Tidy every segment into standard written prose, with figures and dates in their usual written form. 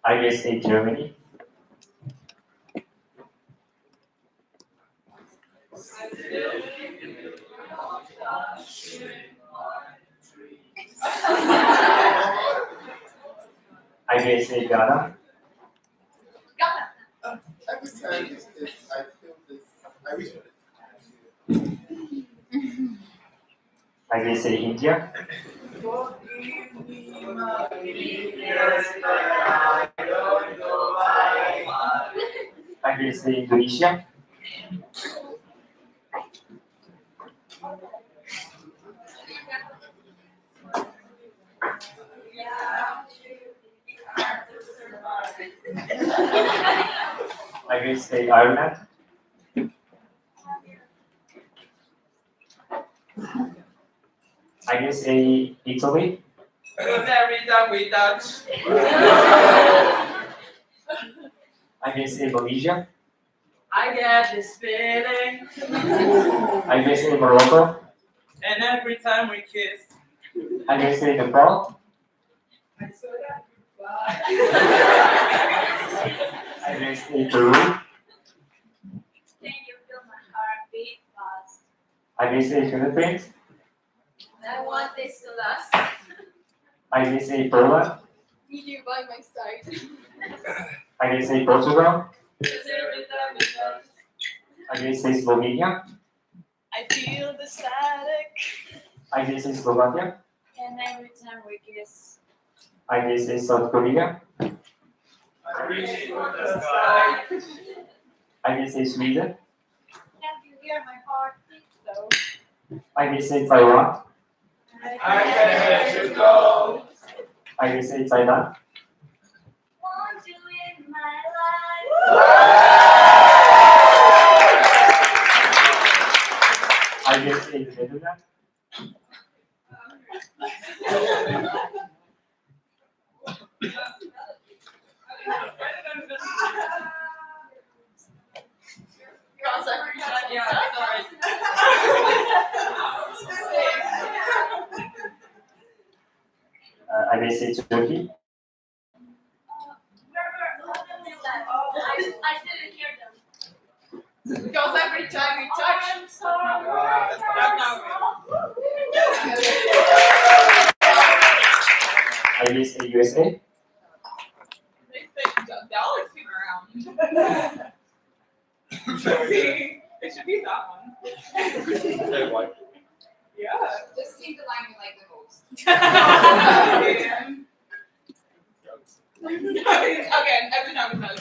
IVSA Germany. IVSA Ghana. Every time I feel this, I wish IVSA India. IVSA Indonesia. IVSA Ireland. IVSA Italy. Because every time we touch, IVSA Malaysia. I get this feeling. IVSA Morocco. And every time we kiss, IVSA Nepal. I saw that IVSA Peru. Can you feel my heartbeat fast? IVSA Philippines. I want this to last. IVSA Poland. Need you by my side. IVSA Portugal. Because every time we touch, IVSA Slovenia. I feel the static. IVSA Slovakia. And every time we kiss, IVSA South Korea. I'm reaching for the sky. IVSA Sweden. can't you hear my heartbeat though? IVSA Taiwan. I can't let you go. IVSA Thailand. Want you in my life. IVSA the Netherlands. IVSA Turkey. I didn't hear them. Because every time we touch, I'm sorry. IVSA USA. they think the dollar's been around. See, it should be that one. Yeah. Just sing the line you like the most. Again, every time we touch.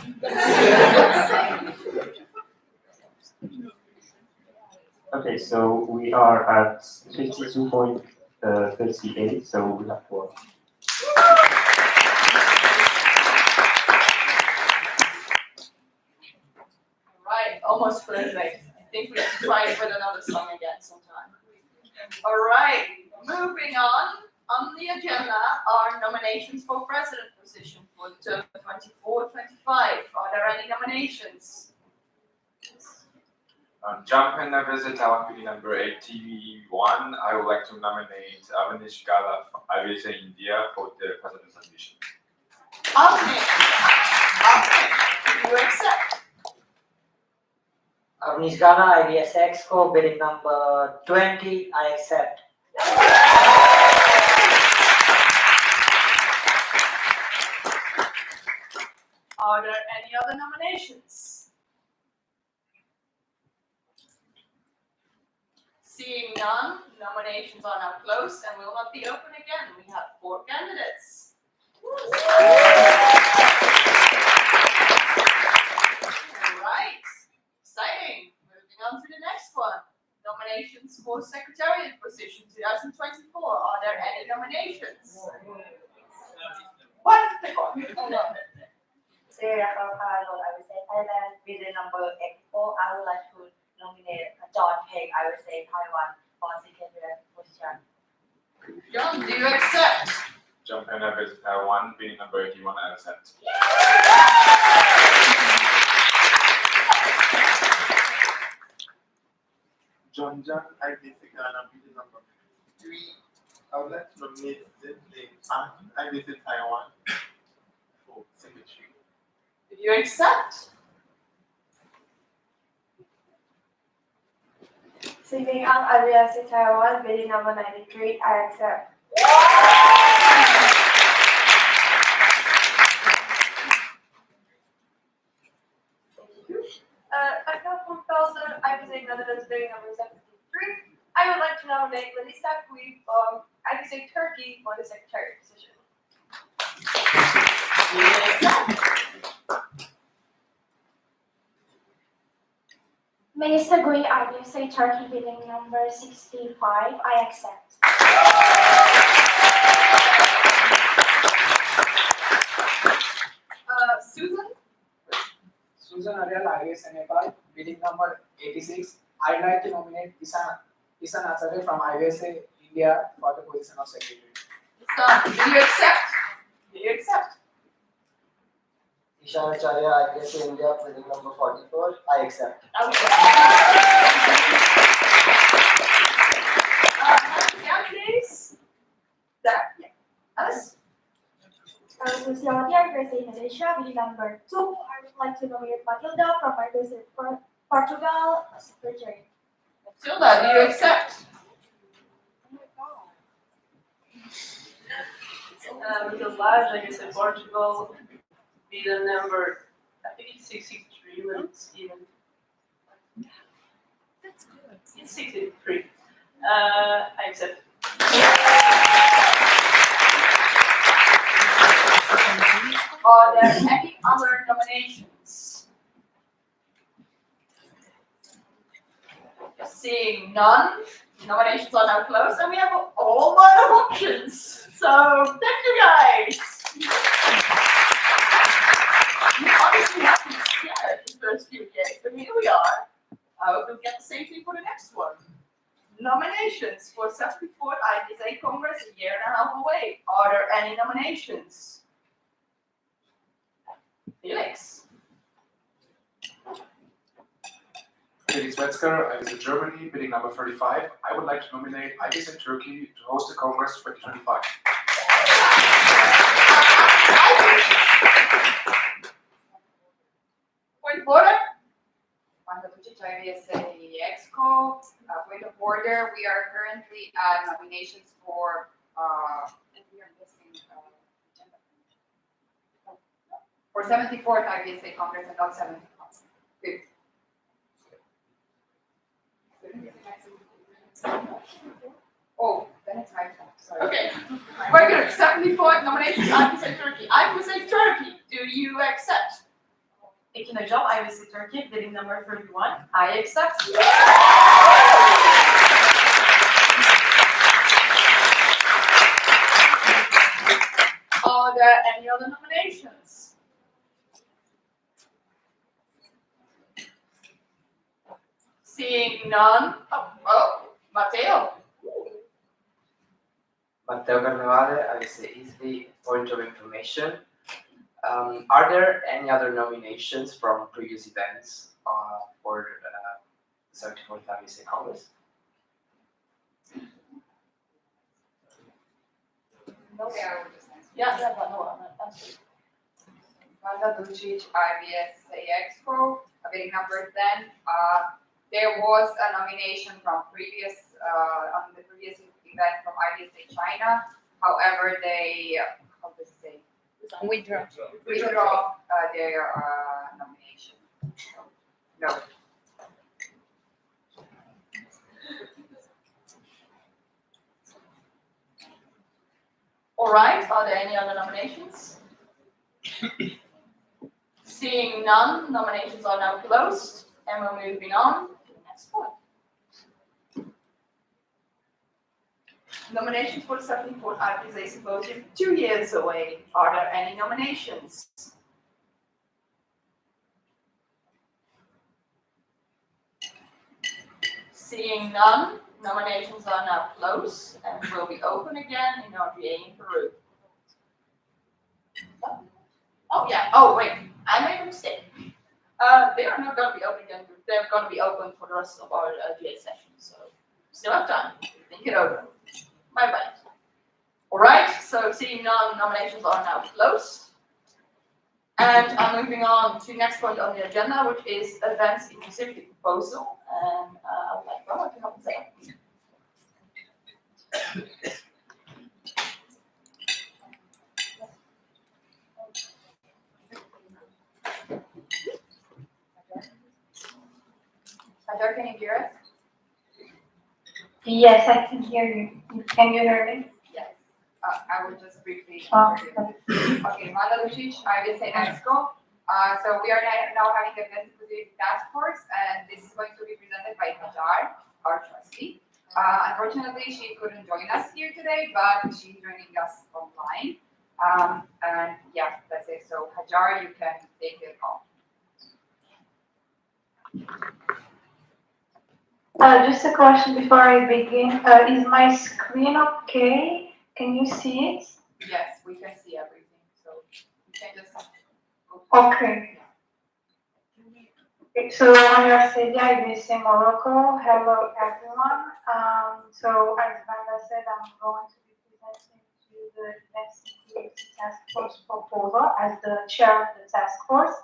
Okay, so we are at 52.38, so we have one. Right, almost perfect. I think we have to try it with another song again sometime. All right, moving on. On the agenda are nominations for president position for the term 24-25. Are there any nominations? Jump and visit LPD number 81. I would like to nominate Avanish Gala from IVSA India for the president position. Okay. You accept. Avnish Ghana, IVSA Exco, bidding number 20, I accept. Are there any other nominations? Seeing none, nominations are now closed and will not be open again. We have 4 candidates. Right, exciting. Moving on to the next one. Nominations for secretariat position 2024. Are there any nominations? What? Pick one. Sarah Carlo, I would say Thailand, bidding number 84. I would like to nominate John Peg, I would say Taiwan, for secretary position. John, do you accept? Jump and visit Taiwan, bidding number 81. I accept. John, IVSA Ghana, bidding number 3. I would like to nominate the I visit Taiwan for secretary. Do you accept? Singing ang IVSA Taiwan, bidding number 93, I accept. Techno Composer, IVSA Netherlands, bidding number 73. I would like to nominate Melissa Kui from IVSA Turkey for the secretary position. Do you accept? Melissa Gui, IVSA Turkey, bidding number 65, I accept. Susan? Susan Ariel, IVSA Nepal, bidding number 86. I'd like to nominate Isan Acharya from IVSA India for the position of secretary. Do you accept? Do you accept? Ishan Acharya, IVSA India, bidding number 44, I accept. Okay. Candidates? That, yeah. Alice? Susiawati, IVSA Indonesia, bidding number 2, I would like to nominate Matilda from IVSA Portugal as secretary. Matilda, do you accept? Matilda, IVSA Portugal, bidder number, I think it's 63, but it's even. That's good. It's 63. I accept. Are there any other nominations? Seeing none, nominations are now closed and we have a whole lot of options. So thank you guys. We honestly haven't scared the first few days, but here we are. I hope you'll get the same thing for the next one. Nominations for 74th IVSA Congress a year and a half away. Are there any nominations? Felix. Felix Metzger, IVSA Germany, bidding number 35. I would like to nominate IVSA Turkey to host the Congress 2025. Point of order. IVSA Exco, point of order, we are currently at nominations for, and we are missing, agenda. For 74th IVSA Congress and not 75th. Oh, then it's my turn, sorry. Okay. Very good. 74th nominations, IVSA Turkey. IVSA Turkey, do you accept? Taking a job, IVSA Turkey, bidding number 31, I accept. Are there any other nominations? Seeing none. Oh, Matteo. Matteo Carnevale, IVSA Easy, point of information. Are there any other nominations from previous events for the 74th IVSA Congress? No, I will just answer. Yeah, no, absolutely. Wanda Ducic, IVSA Expo, bidding number 10. There was a nomination from previous, on the previous event from IVSA China. However, they, how to say? Withdraw their nomination. No. All right, are there any other nominations? Seeing none, nominations are now closed, and we're moving on to the next point. Nominations for the 74th IVSA Symposium, 2 years away. Are there any nominations? Seeing none, nominations are now closed and will be open again in RGA in Peru. Oh yeah, oh wait, I made a mistake. They are not going to be open again, they're going to be open for the rest of our GA session, so still have time. Think it over. Bye bye. All right, so seeing none, nominations are now closed. And I'm moving on to the next point on the agenda, which is events inclusivity proposal. And I would like Roma to help us out. Hajar, can you hear us? Yes, I can hear you. Can you hear me? Yes, I will just briefly. Oh, Okay, Manda Lucic, IVSA EXCO. So we are now having the event inclusivity task force, and this is going to be presented by Hajar, our trustee. Unfortunately, she couldn't join us here today, but she's joining us online. And yeah, that's it. So Hajar, you can take it off. Just a question before I begin. Is my screen okay? Can you see it? Yes, we can see everything. So you can just go. Okay. So I'm Celia, IVSA Morocco. Hello everyone. So as Vanda said, I'm going to be presenting to the Events Inclusivity Task Force proposal as the chair of the task force.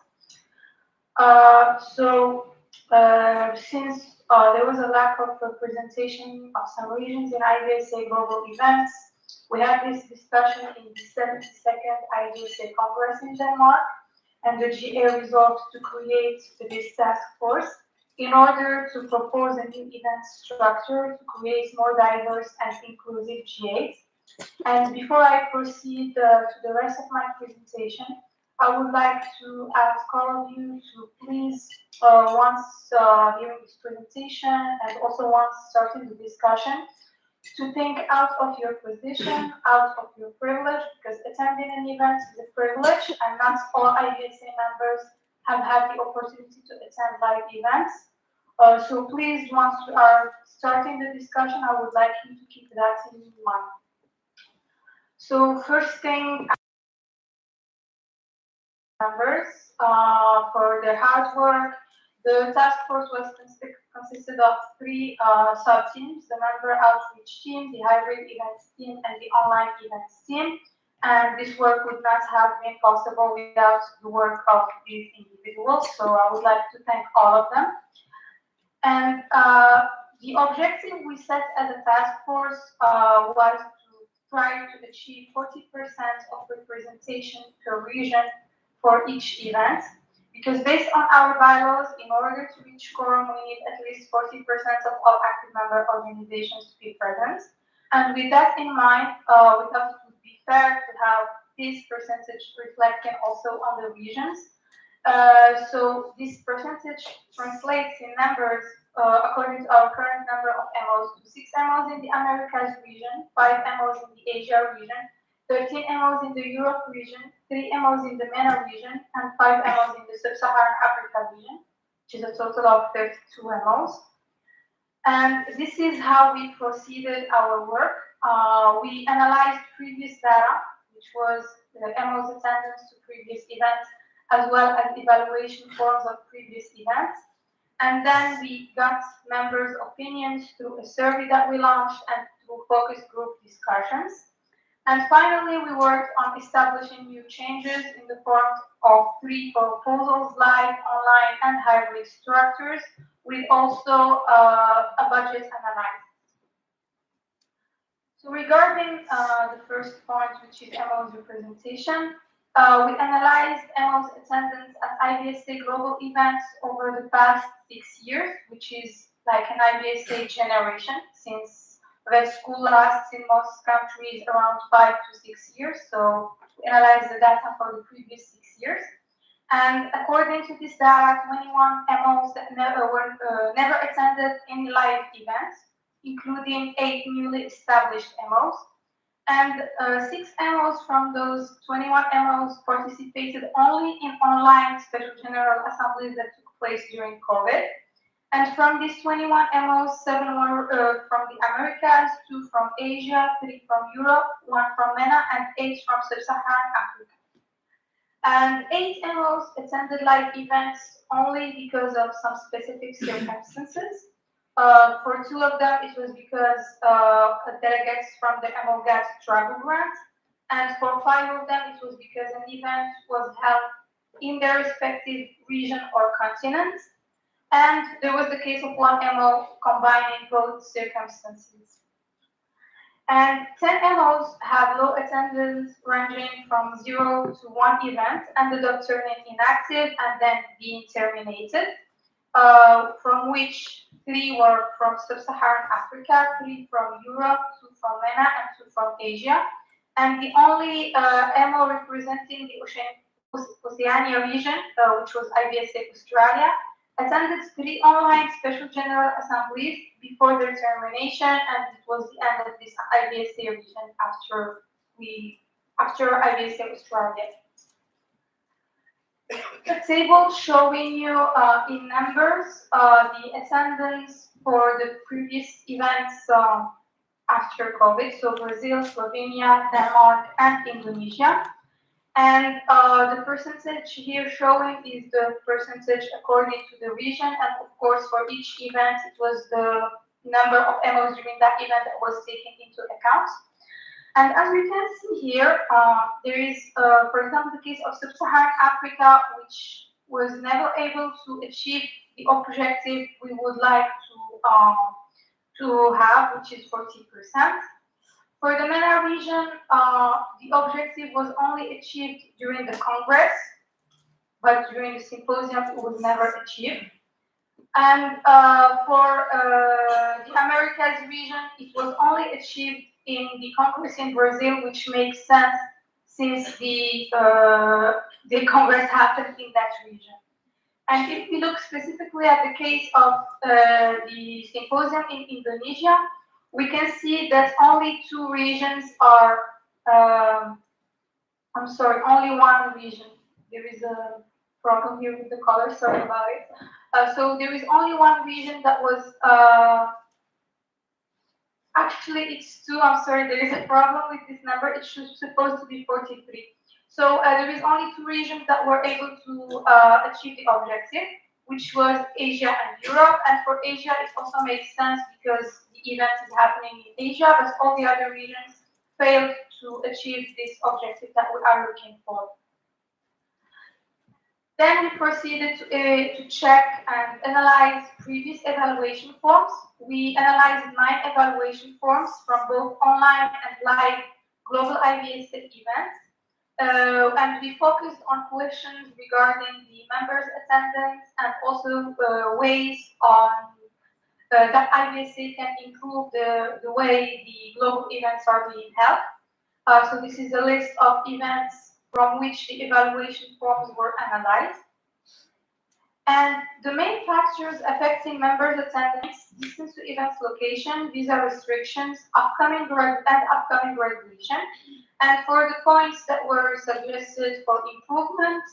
Since there was a lack of representation of some regions in IVSA global events, we had this discussion in the 72nd IVSA Congress in Denmark, and the GA resolved to create this task force in order to propose a new event structure to create more diverse and inclusive GAs. And before I proceed to the rest of my presentation, I would like to ask all of you to please, once hearing this presentation and also once starting the discussion, to think out of your position, out of your privilege, because attending an event is a privilege, and not all IVSA members have had the opportunity to attend live events. So please, once we are starting the discussion, I would like you to keep that in mind. So first thing, members for their hard work. The task force was consisted of three sub-teams: the member outreach team, the hybrid events team, and the online events team. And this work would not have been possible without the work of these individuals. So I would like to thank all of them. And the objective we set as a task force was to try to achieve 40% of representation per region for each event, because based on our bylaws, in order to reach quorum, we need at least 40% of all active member organizations to be present. And with that in mind, we thought it would be fair to have this percentage reflecting also on the regions. So this percentage translates in numbers according to our current number of MOs to 6 MOs in the Americas region, 5 MOs in the Asia region, 13 MOs in the Europe region, 3 MOs in the MENA region, and 5 MOs in the Sub-Saharan Africa region, which is a total of 32 MOs. And this is how we proceeded our work. We analyzed previous data, which was the MOs attendance to previous events, as well as evaluation forms of previous events. And then we got members' opinions through a survey that we launched and through focus group discussions. And finally, we worked on establishing new changes in the form of 3 proposals: live, online, and hybrid structures, with also a budget analysis. So regarding the first point, which is MO's representation, we analyzed MO's attendance at IVSA global events over the past 6 years, which is like an IVSA generation, since the school lasts in most countries around 5 to 6 years. So we analyzed the data for the previous 6 years. And according to this data, 21 MOs that never attended any live events, including 8 newly established MOs. And 6 MOs from those 21 MOs participated only in online special general assemblies that took place during COVID. And from these 21 MOs, 7 were from the Americas, 2 from Asia, 3 from Europe, 1 from MENA, and 8 from Sub-Saharan Africa. And 8 MOs attended live events only because of some specific circumstances. For two of them, it was because delegates from the MO got travel grants, and for five of them, it was because an event was held in their respective region or continent. And there was the case of one MO combining both circumstances. And 10 MOs have low attendance ranging from 0 to 1 event, ended up turning inactive and then being terminated, from which 3 were from Sub-Saharan Africa, 3 from Europe, 2 from MENA, and 2 from Asia. And the only MO representing the Oceania region, which was IVSA Australia, attended 3 online special general assemblies before their termination, and it was the end of this IVSA region after IVSA Australia. The table showing you in numbers the attendance for the previous events after COVID, so Brazil, Slovenia, Denmark, and Indonesia. And the percentage here showing is the percentage according to the region, and of course for each event it was the number of MOs during that event that was taken into account. And as we can see here, there is, for example, the case of Sub-Saharan Africa, which was never able to achieve the objective we would like to have, which is 40%. For the MENA region, the objective was only achieved during the Congress, but during the Symposium it was never achieved. And for the Americas region, it was only achieved in the Congress in Brazil, which makes sense since the Congress happened in that region. And if we look specifically at the case of the Symposium in Indonesia, we can see that only 2 regions are, only one region. There is a problem here with the color, sorry about it. So there is only one region that was, actually it's 2, I'm sorry, there is a problem with this number. It should supposed to be 43. So there is only 2 regions that were able to achieve the objective, which was Asia and Europe. And for Asia, it also makes sense because the event is happening in Asia, but all the other regions failed to achieve this objective that we are looking for. Then we proceeded to check and analyze previous evaluation forms. We analyzed 9 evaluation forms from both online and live global IVSA events. And we focused on questions regarding the members' attendance and also ways on that IVSA can improve the way the global events are being held. So this is a list of events from which the evaluation forms were analyzed. And the main factors affecting members' attendance, distance to events location, visa restrictions, upcoming graduation. And for the points that were suggested for improvement,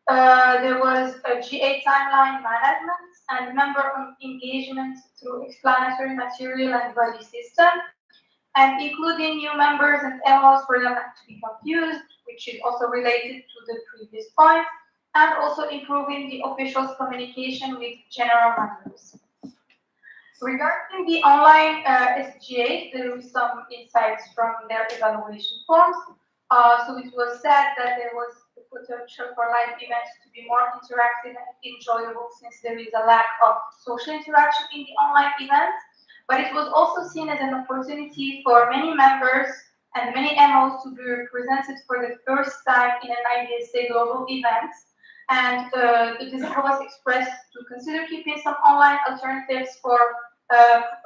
there was a GA timeline management and member engagement through explanatory material and buddy system, and including new members and MOs for them not to be confused, which is also related to the previous point, and also improving the officials' communication with general members. Regarding the online SGA, there is some insights from their evaluation forms. So it was said that there was the potential for live events to be more interactive and enjoyable since there is a lack of social interaction in the online events. But it was also seen as an opportunity for many members and many MOs to be represented for the first time in an IVSA global event. And the desire was expressed to consider keeping some online alternatives for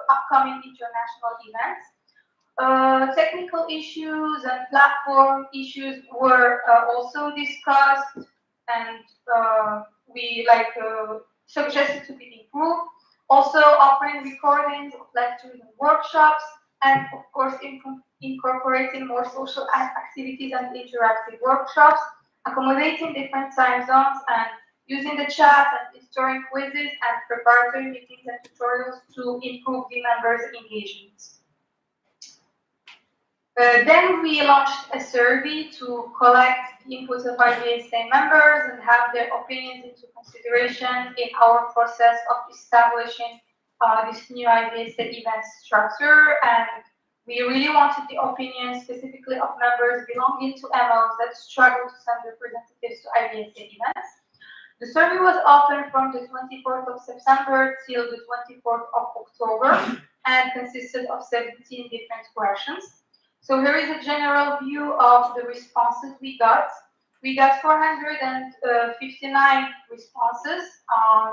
upcoming international events. Technical issues and platform issues were also discussed, and we suggested to be improved. Also offering recordings of lectures and workshops, and of course incorporating more social activities and interactive workshops, accommodating different time zones, and using the chat and storing quizzes and preparatory meetings and tutorials to improve the members' engagement. Then we launched a survey to collect the inputs of IVSA members and have their opinions into consideration in our process of establishing this new IVSA event structure, and we really wanted the opinion specifically of members belonging to MOs that struggle to send representatives to IVSA events. The survey was open from the 24th of September till the 24th of October and consisted of 17 different questions. So here is a general view of the responses we got. We got 459 responses.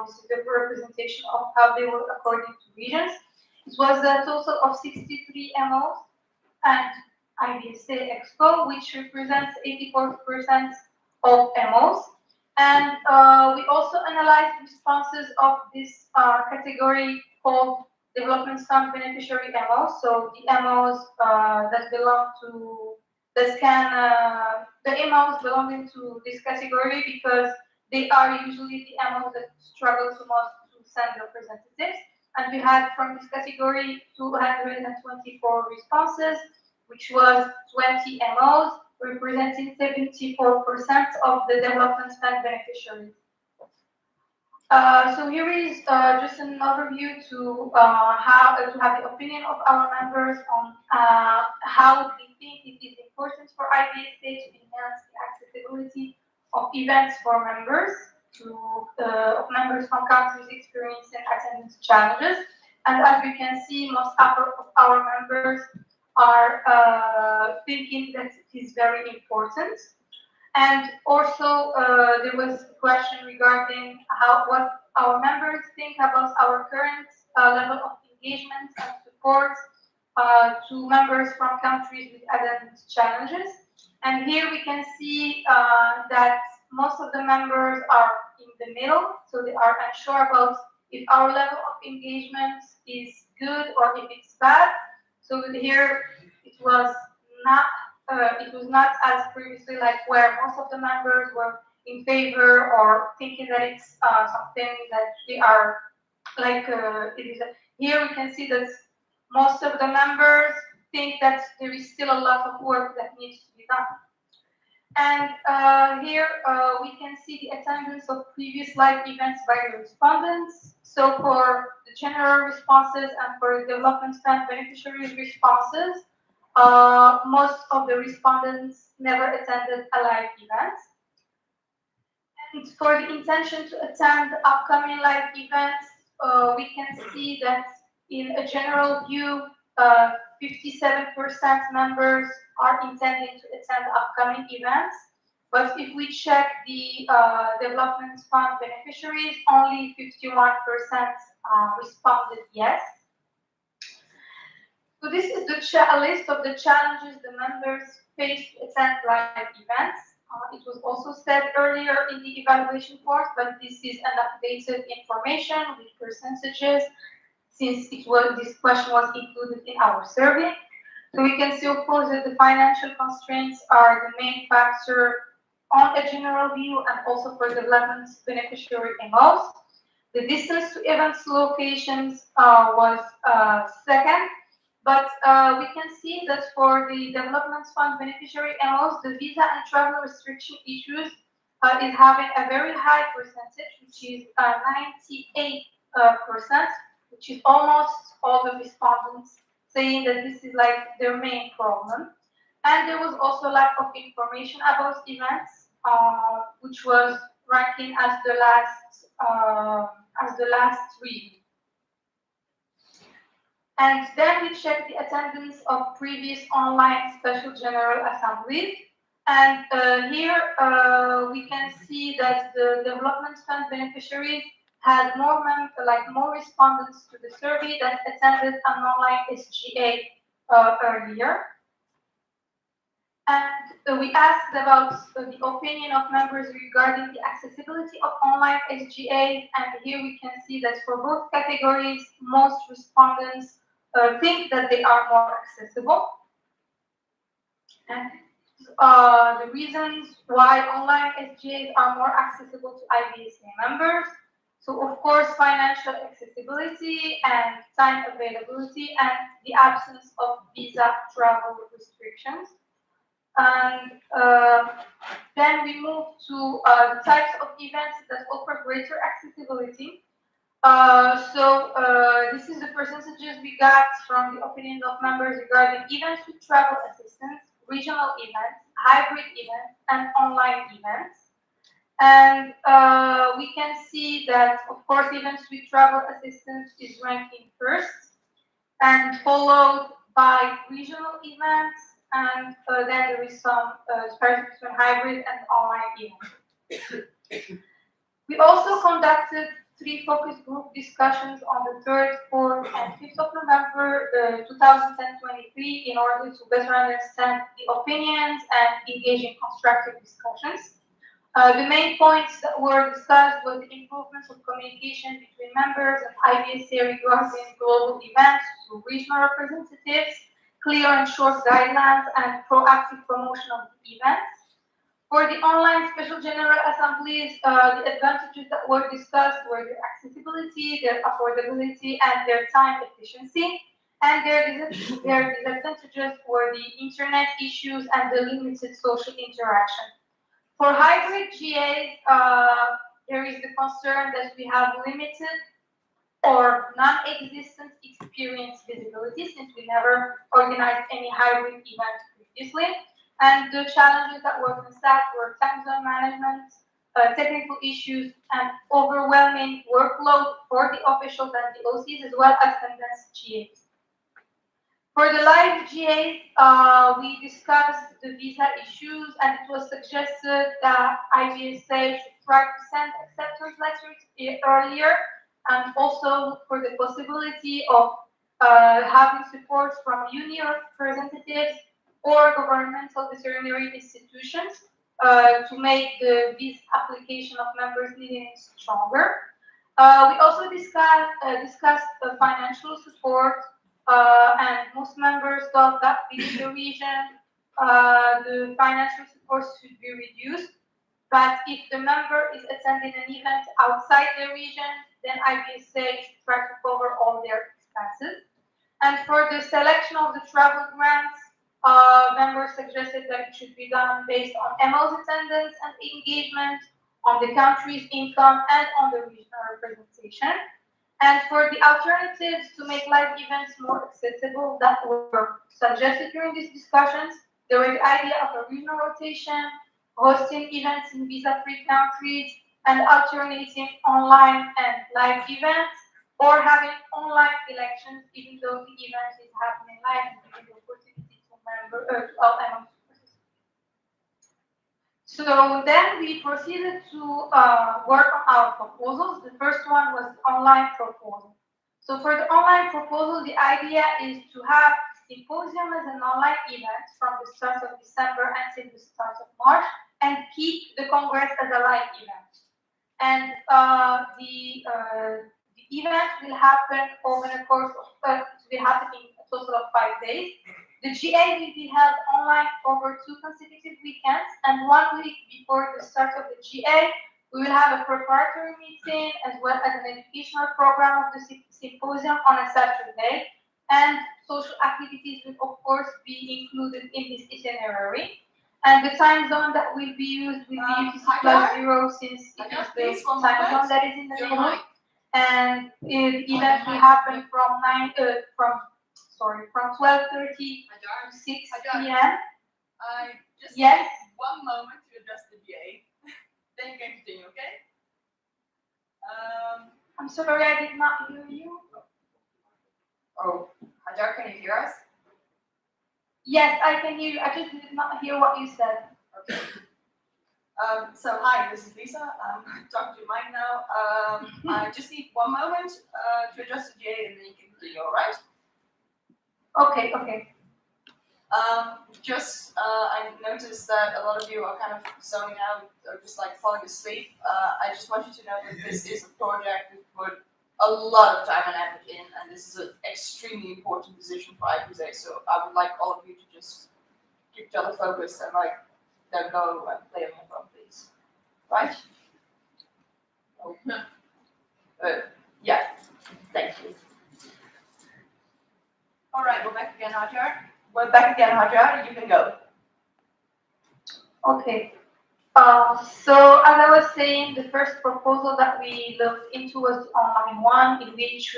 This is the representation of how they were according to regions. It was a total of 63 MOs and IVSA Expo, which represents 84% of MOs. And we also analyzed responses of this category called Development Fund Beneficiary MOs. So the MOs that belong to the MOs belonging to this category, because they are usually the MOs that struggle the most to send representatives. And we had from this category 224 responses, which was 20 MOs, representing 74% of the development fund beneficiaries. So here is just an overview to have the opinion of our members on how they think it is important for IVSA to enhance the accessibility of events for members, of members from countries experiencing attendance challenges. And as we can see, most of our members are thinking that it is very important. And also, there was a question regarding what our members think about our current level of engagement and support to members from countries with attendance challenges. And here we can see that most of the members are in the middle, so they are unsure about if our level of engagement is good or if it's bad. So here it was not as previously, like where most of the members were in favor or thinking that it's something that they are like it is. Here we can see that most of the members think that there is still a lot of work that needs to be done. And here we can see the attendance of previous live events by the respondents. So for the general responses and for the development fund beneficiaries responses, most of the respondents never attended a live event. And for the intention to attend upcoming live events, we can see that in a general view, 57% members are intending to attend upcoming events. But if we check the development fund beneficiaries, only 51% responded yes. So this is a list of the challenges the members face to attend live events. It was also said earlier in the evaluation form, but this is an updated information with percentages, since this question was included in our survey. So we can see, of course, that the financial constraints are the main factor on a general view and also for development beneficiary MOs. The distance to events locations was second, but we can see that for the development fund beneficiary MOs, the visa and travel restriction issues is having a very high percentage, which is 98%, which is almost all the respondents saying that this is like their main problem. And there was also lack of information about events, which was ranking as the last reading. And then we checked the attendance of previous online special general assemblies. And here we can see that the development fund beneficiaries had more respondents to the survey that attended an online SGA earlier. And we asked about the opinion of members regarding the accessibility of online SGA, and here we can see that for both categories, most respondents think that they are more accessible. And the reasons why online SGAs are more accessible to IVSA members. So of course, financial accessibility and time availability and the absence of visa travel restrictions. And then we move to the types of events that offer greater accessibility. This is the percentages we got from the opinions of members regarding events with travel assistance, regional events, hybrid events, and online events. And we can see that, of course, events with travel assistance is ranking first, and followed by regional events, and then there is some disparity between hybrid and online events. We also conducted 3 focus group discussions on the 3rd, 4th, and 5th of November 2023 in order to better understand the opinions and engage in constructive discussions. The main points that were discussed were the improvements of communication between members of IVSA regarding global events to regional representatives, clear and short guidelines, and proactive promotion of the events. For the online special general assemblies, the advantages that were discussed were their accessibility, their affordability, and their time efficiency. And their disadvantages were the internet issues and the limited social interaction. For hybrid GAs, there is the concern that we have limited or non-existent experience visibility since we never organized any hybrid event previously. And the challenges that were constated were time zone management, technical issues, and overwhelming workload for the officials and the OCs, as well as condensed GAs. For the live GAs, we discussed the visa issues, and it was suggested that IVSA should try to send acceptance letters earlier, and also look for the possibility of having support from union representatives or governmental veterinary institutions to make the visa application of members needing stronger. We also discussed financial support, and most members thought that within the region, the financial support should be reduced. But if the member is attending an event outside the region, then IVSA should try to cover all their expenses. And for the selection of the travel grants, members suggested that it should be done based on MO's attendance and engagement, on the country's income, and on the regional representation. And for the alternatives to make live events more accessible that were suggested during these discussions, there was the idea of a regional rotation, hosting events in visa-free countries, and alternating online and live events, or having online elections even though the event is happening live and giving the opportunity to all members. So then we proceeded to work on our proposals. The first one was the online proposal. So for the online proposal, the idea is to have Symposium as an online event from the start of December until the start of March, and keep the Congress as a live event. And the event will happen over the course of, it will happen in a total of 5 days. The GA will be held online over 2 consecutive weekends, and 1 week before the start of the GA, we will have a preparatory meeting as well as an educational program of the symposium on a Saturday, and social activities will of course be included in this itinerary. And the time zone that will be used will be UTC+0 since it is the time zone that is in the middle. And the event will happen from 12:30 to 6 p.m. I just Yes. need 1 moment to address the GA. Then you can continue, okay? I'm sorry, I did not hear you. Oh, Hajar, can you hear us? Yes, I can hear you. I just did not hear what you said. Okay. So hi, this is Lisa. I'm talking to Mike now. I just need 1 moment to address the GA, and then you can continue, all right? Okay. I noticed that a lot of you are kind of zoning out or just like falling asleep. I just want you to know that this is a project we put a lot of time and effort in, and this is an extremely important decision for IVSA. So I would like all of you to just keep each other focused and like don't go and play on your phone, please. Right? Oh. Yeah. Thank you. All right, we're back again, Hajar. You can go. Okay. So as I was saying, the first proposal that we looked into was the online one, in which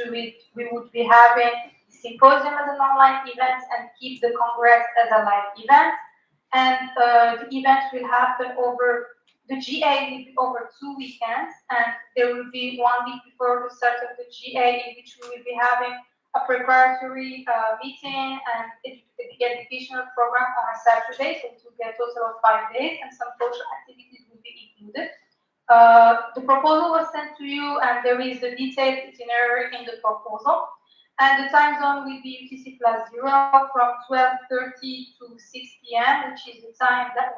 we would be having the symposium as an online event and keep the congress as a live event. And the event will happen the GA will be over 2 weekends, and there will be 1 week before the start of the GA, in which we will be having a preparatory meeting and the educational program on a Saturday, so it will be a total of 5 days, and some social activities will be included. The proposal was sent to you, and there is the detailed itinerary in the proposal. And the time zone will be UTC +0 from 12:30 to 6 p.m., which is the time that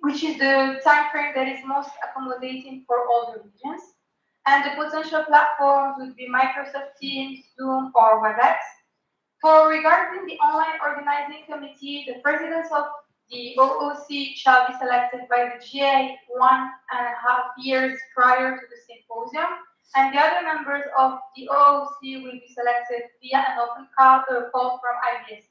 which is the time frame that is most accommodating for all the regions. And the potential platforms would be Microsoft Teams, Zoom, or WebEx. For regarding the online organizing committee, the presidents of the OOC shall be selected by the GA 1.5 years prior to the symposium, and the other members of the OOC will be selected via an open call from IVSA.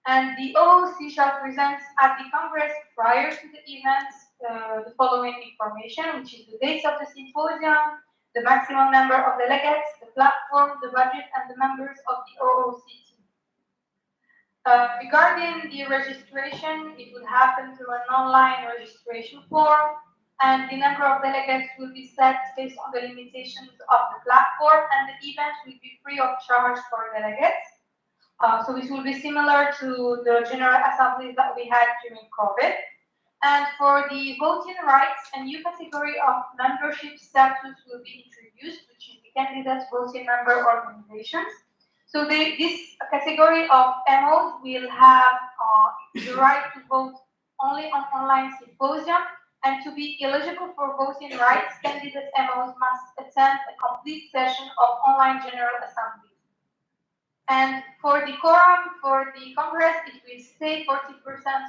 And the OOC shall present at the Congress prior to the event the following information, which is the dates of the symposium, the maximum number of delegates, the platform, the budget, and the members of the OOC team. Regarding the registration, it will happen through an online registration form, and the number of delegates will be set based on the limitations of the platform, and the event will be free of charge for delegates. So this will be similar to the general assemblies that we had during COVID. And for the voting rights, a new category of membership status will be introduced, which is the candidates voting member organizations. So this category of MOs will have the right to vote only on online symposium, and to be eligible for voting rights, candidate MOs must attend a complete session of online general assembly. And for the quorum for the Congress, it will stay 40%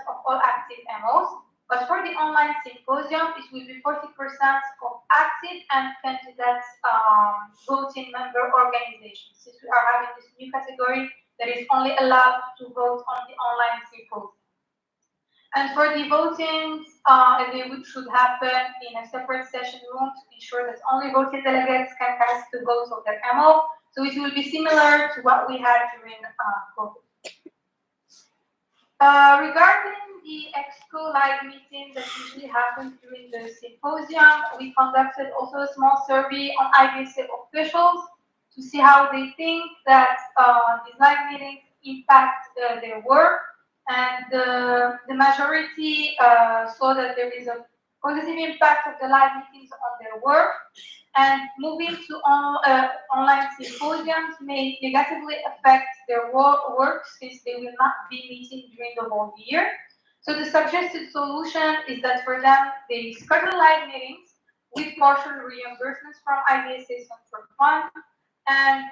of all active MOs. But for the online symposium, it will be 40% of active and candidates voting member organizations, since we are having this new category that is only allowed to vote on the online symposium. And for the voting, they should happen in a separate session room to ensure that only voting delegates can cast the votes of their MO. So it will be similar to what we had during COVID. Regarding the EXCO live meeting that usually happens during the symposium, we conducted also a small survey on IVSA officials to see how they think that these live meetings impact their work. And the majority saw that there is a positive impact of the live meetings on their work. And moving to online symposiums may negatively affect their work, since they will not be meeting during the whole year. So the suggested solution is that for them, they schedule live meetings with partial reimbursements from IVSA Central Fund, and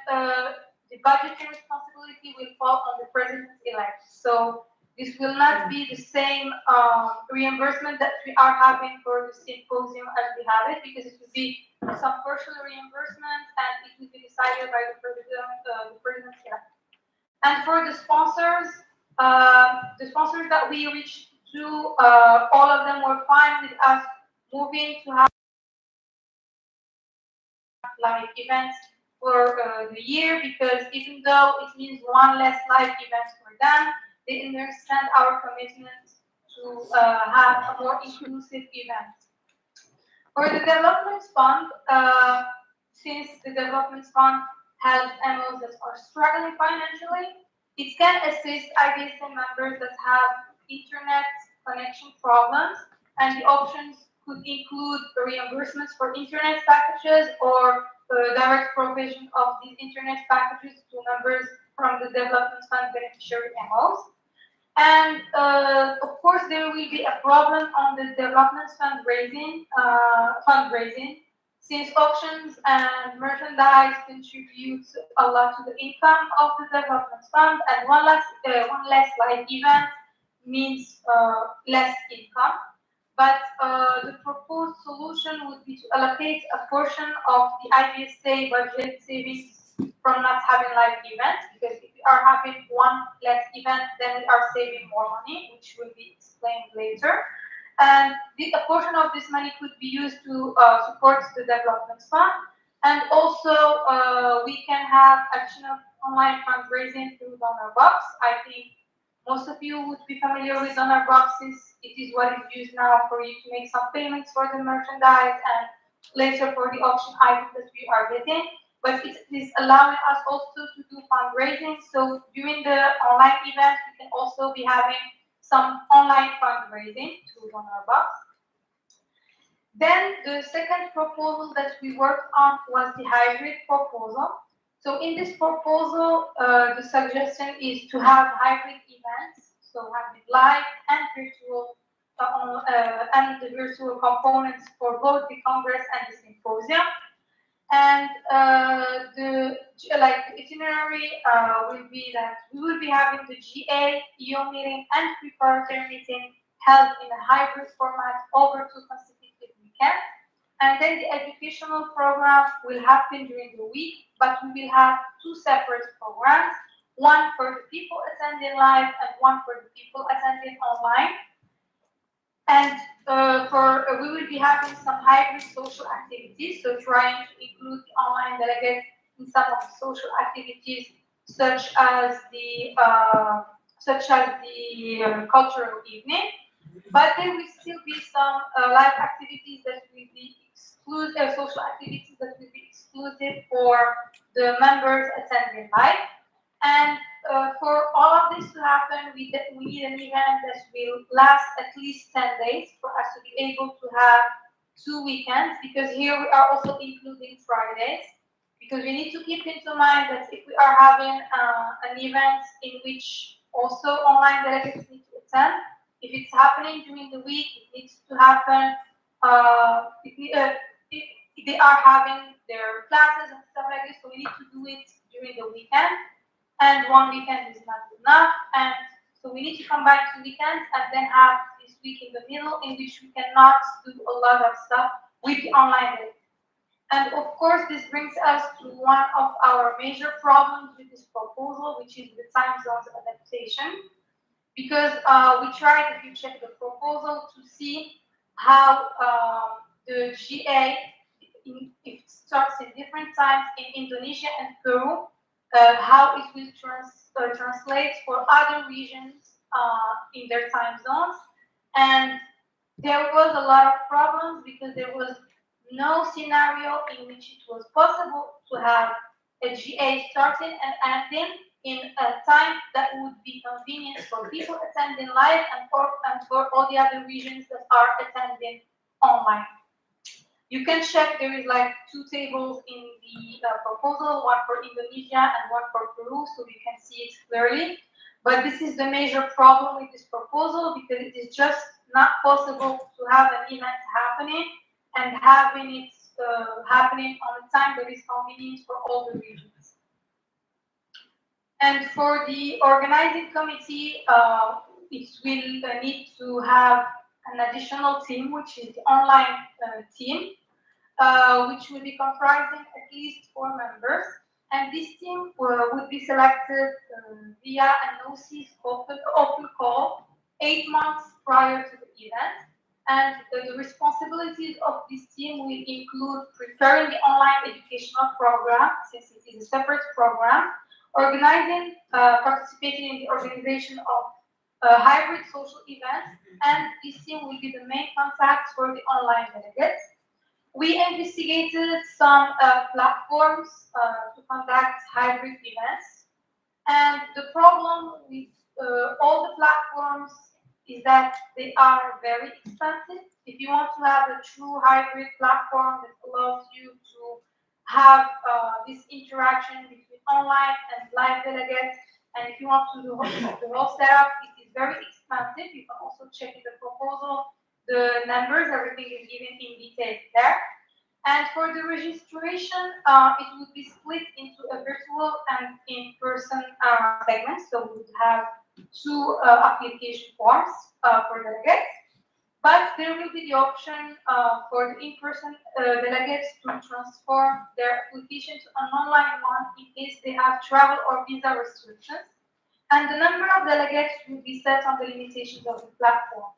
the budgetary responsibility will fall on the president-elect. So this will not be the same reimbursement that we are having for the symposium as we have it, because it will be some partial reimbursement, and it will be decided by the president-elect. And for the sponsors that we reached to, all of them were fine with us moving to have live events for the year, because even though it means one less live event for them, they understand our commitment to have a more inclusive event. For the Development Fund, since the Development Fund helps MOs that are struggling financially, it can assist IVSA members that have internet connection problems, and the options could include reimbursements for internet packages or direct provision of these internet packages to members from the Development Fund beneficiary MOs. And of course, there will be a problem on the development fundraising, since auctions and merchandise contribute a lot to the income of the development fund, and one less live event means less income. But the proposed solution would be to allocate a portion of the IVSA budget savings from not having live events, because if we are having one less event, then we are saving more money, which will be explained later. And a portion of this money could be used to support the development fund. And also, we can have additional online fundraising through donor box. I think most of you would be familiar with donor boxes. It is what is used now for you to make some payments for the merchandise and later for the auction items that we are getting. But it is allowing us also to do fundraising. So during the online events, we can also be having some online fundraising through donor box. Then the second proposal that we worked on was the hybrid proposal. So in this proposal, the suggestion is to have hybrid events, so having live and virtual, and the virtual components for both the Congress and the Symposium. And the itinerary will be that we will be having the GA, EO meeting, and preparatory meeting held in a hybrid format over 2 consecutive weekends. And then the educational program will happen during the week, but we will have 2 separate programs, one for the people attending live and one for the people attending online. And we will be having some hybrid social activities, so trying to include the online delegates in some of the social activities, such as the cultural evening. But there will still be some live activities that will be exclusive, social activities that will be exclusive for the members attending live. And for all of this to happen, we need an event that will last at least 10 days for us to be able to have 2 weekends, because here we are also including Fridays, because we need to keep into mind that if we are having an event in which also online delegates need to attend, if it's happening during the week, it needs to happen, if they are having their classes and stuff like this, so we need to do it during the weekend. And 1 weekend is not enough, and so we need to combine 2 weekends and then have this week in the middle in which we cannot do a lot of stuff with the online data. And of course, this brings us to one of our major problems with this proposal, which is the time zones adaptation. Because we tried, if you check the proposal, to see how the GA, if it starts in different times in Indonesia and Peru, how it will translate for other regions in their time zones. And there was a lot of problems because there was no scenario in which it was possible to have a GA starting and ending in a time that would be convenient for people attending live and for all the other regions that are attending online. You can check, there is like 2 tables in the proposal, one for Indonesia and one for Peru, so you can see it clearly. But this is the major problem with this proposal, because it is just not possible to have an event happening and having it happening on a time that is convenient for all the regions. And for the organizing committee, it will need to have an additional team, which is the online team, which will be comprising at least 4 members. And this team would be selected via an OC's open call 8 months prior to the event. And the responsibilities of this team will include preparing the online educational program, since it is a separate program, organizing, participating in the organization of hybrid social events, and this team will be the main contact for the online delegates. We investigated some platforms to conduct hybrid events, and the problem with all the platforms is that they are very expensive. If you want to have a true hybrid platform that allows you to have this interaction between online and live delegates, and if you want to do the whole setup, it is very expensive. You can also check in the proposal the numbers, everything is given in detail there. And for the registration, it would be split into a virtual and in-person segments. So we would have 2 application forms for delegates. But there will be the option for the in-person delegates to transform their application to an online one in case they have travel or visa restrictions. And the number of delegates will be set on the limitations of the platform.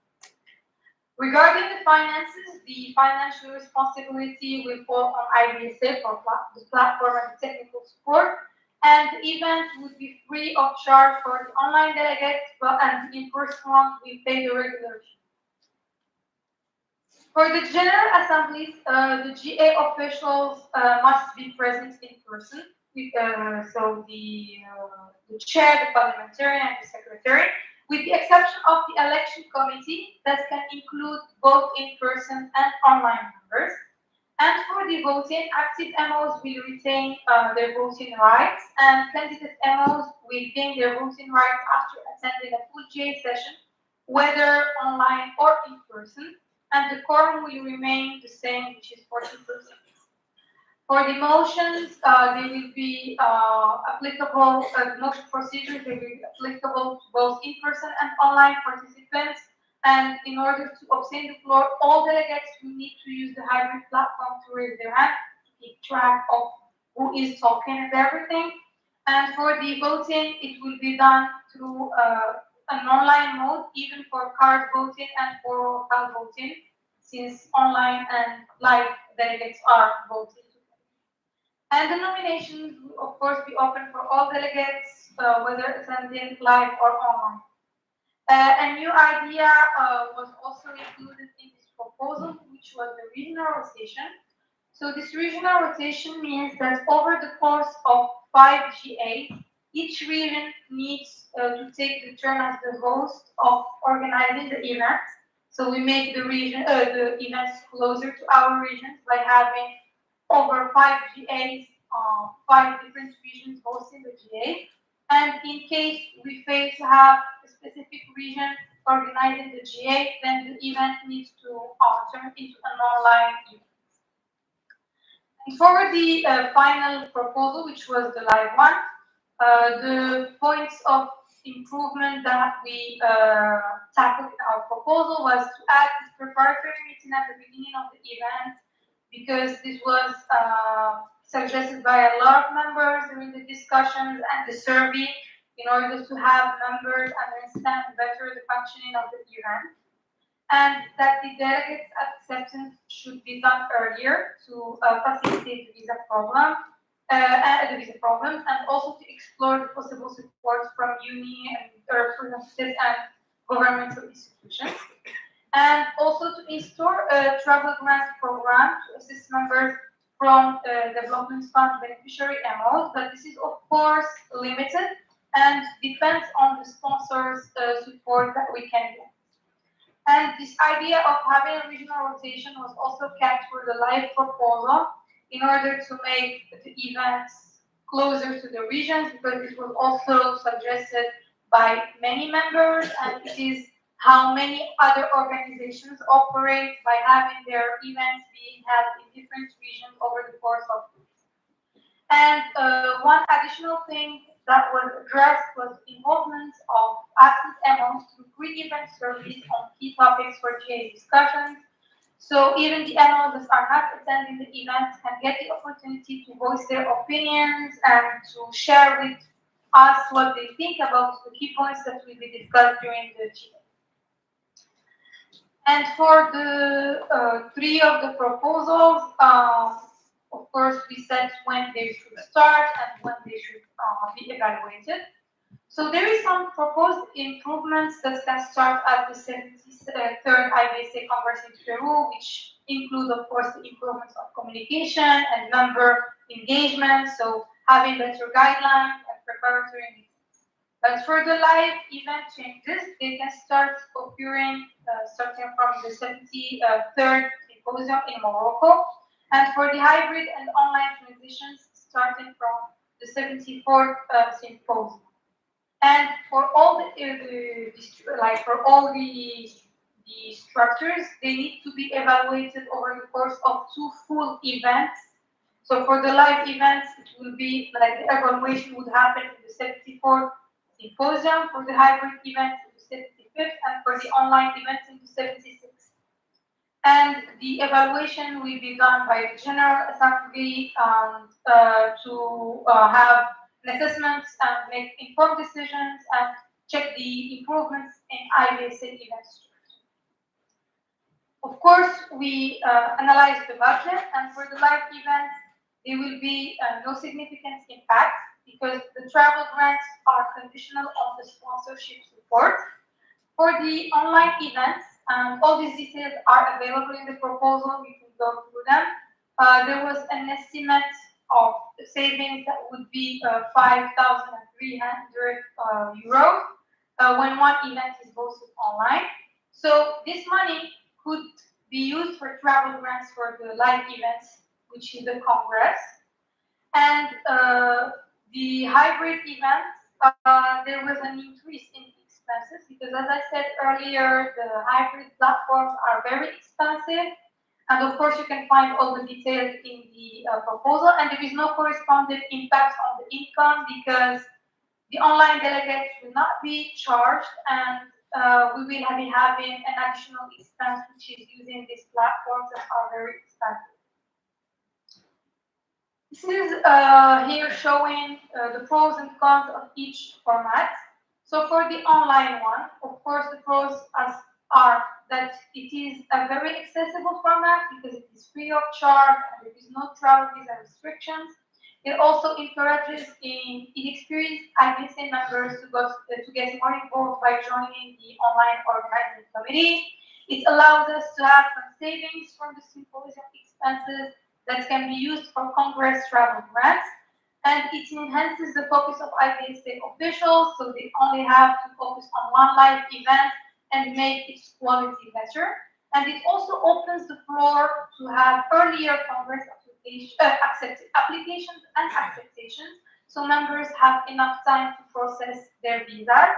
Regarding the finances, the financial responsibility will fall on IVSA for the platform and the technical support, and the event would be free of charge for the online delegates, and the in-person ones will pay the regular fee. For the general assemblies, the GA officials must be present in person. So the chair, the parliamentarian, and the secretary, with the exception of the election committee that can include both in-person and online members. And for the voting, active MOs will retain their voting rights, and candidate MOs will gain their voting rights after attending a full GA session, whether online or in person, and the quorum will remain the same, which is 40%. For the motions, they will be applicable, motion procedures, they will be applicable to both in-person and online participants. And in order to obtain the floor, all delegates will need to use the hybrid platform to raise their hand to keep track of who is talking and everything. And for the voting, it will be done through an online mode, even for card voting and for roll call voting, since online and live delegates are voting. And the nominations will, of course, be open for all delegates, whether attending live or online. A new idea was also included in this proposal, which was the regional rotation. So this regional rotation means that over the course of 5 GAs, each region needs to take the turn as the host of organizing the event. So we make the events closer to our regions by having over 5 GAs, 5 different regions hosting the GA. And in case we fail to have a specific region organizing the GA, then the event needs to turn into an online event. And for the final proposal, which was the live one, the points of improvement that we tackled in our proposal was to add this preparatory meeting at the beginning of the event, because this was suggested by a lot of members during the discussions and the survey, in order to have members understand better the functioning of the event, and that the delegates' acceptance should be done earlier to facilitate the visa problems, and also to explore the possible support from uni and representatives and governmental institutions. And also to install a travel grant program to assist members from Development Fund beneficiary MOs, but this is of course limited and depends on the sponsors' support that we can get. And this idea of having a regional rotation was also kept for the live proposal in order to make the events closer to the regions, because it was also suggested by many members, and it is how many other organizations operate by having their events being held in different regions over the course of weeks. And one additional thing that was addressed was involvement of active MOs through pre-event surveys on key topics for GA discussions. So even the MOs that are not attending the event can get the opportunity to voice their opinions and to share with us what they think about the key points that will be discussed during the GA. And for the 3 of the proposals, of course, we said when they should start and when they should be evaluated. So there is some proposed improvements that can start at the 73rd IVSA Congress in Peru, which include, of course, the improvements of communication and member engagement, so having better guidelines and preparatory meetings. But for the live event changes, they can start occurring starting from the 73rd Symposium in Morocco, and for the hybrid and online transitions, starting from the 74th Symposium. And for all the structures, they need to be evaluated over the course of 2 full events. So for the live events, it will be like the evaluation would happen in the 74th Symposium, for the hybrid events in the 75th, and for the online events in the 76th. And the evaluation will be done by the General Assembly to have assessments and make informed decisions and check the improvements in IVSA events. we analyzed the budget, and for the live events, there will be no significant impact because the travel grants are conditional on the sponsorship support. For the online events, all these details are available in the proposal. You can go through them. There was an estimate of the savings that would be 5,300 euros when one event is hosted online. So this money could be used for travel grants for the live events, which is the Congress. And the hybrid events, there was an increase in expenses because, as I said earlier, the hybrid platforms are very expensive. And of course, you can find all the details in the proposal, and there is no corresponding impact on the income because the online delegates will not be charged, and we will be having an additional expense, which is using these platforms that are very expensive. This is here showing the pros and cons of each format. So for the online one, of course, the pros are that it is a very accessible format because it is free of charge and there is no travel visa restrictions. It also encourages inexperienced IVSA members to get more involved by joining the online organizing committee. It allows us to have some savings from the symposium expenses that can be used for Congress travel grants, and it enhances the focus of IVSA officials, so they only have to focus on one live event and make its quality better. And it also opens the floor to have earlier Congress applications and acceptations, so members have enough time to process their visas.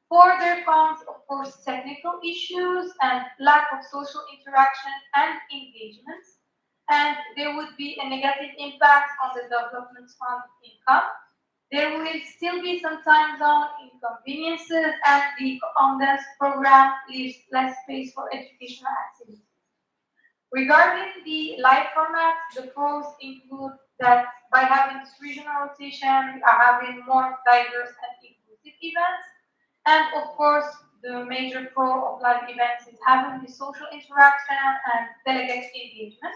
For their cons, of course, technical issues and lack of social interaction and engagement. And there would be a negative impact on the development fund income. There will still be some time zone inconveniences, and the condensed program leaves less space for educational activities. Regarding the live format, the pros include that by having this regional rotation, we are having more diverse and inclusive events. And of course, the major pro of live events is having the social interaction and delegate engagement.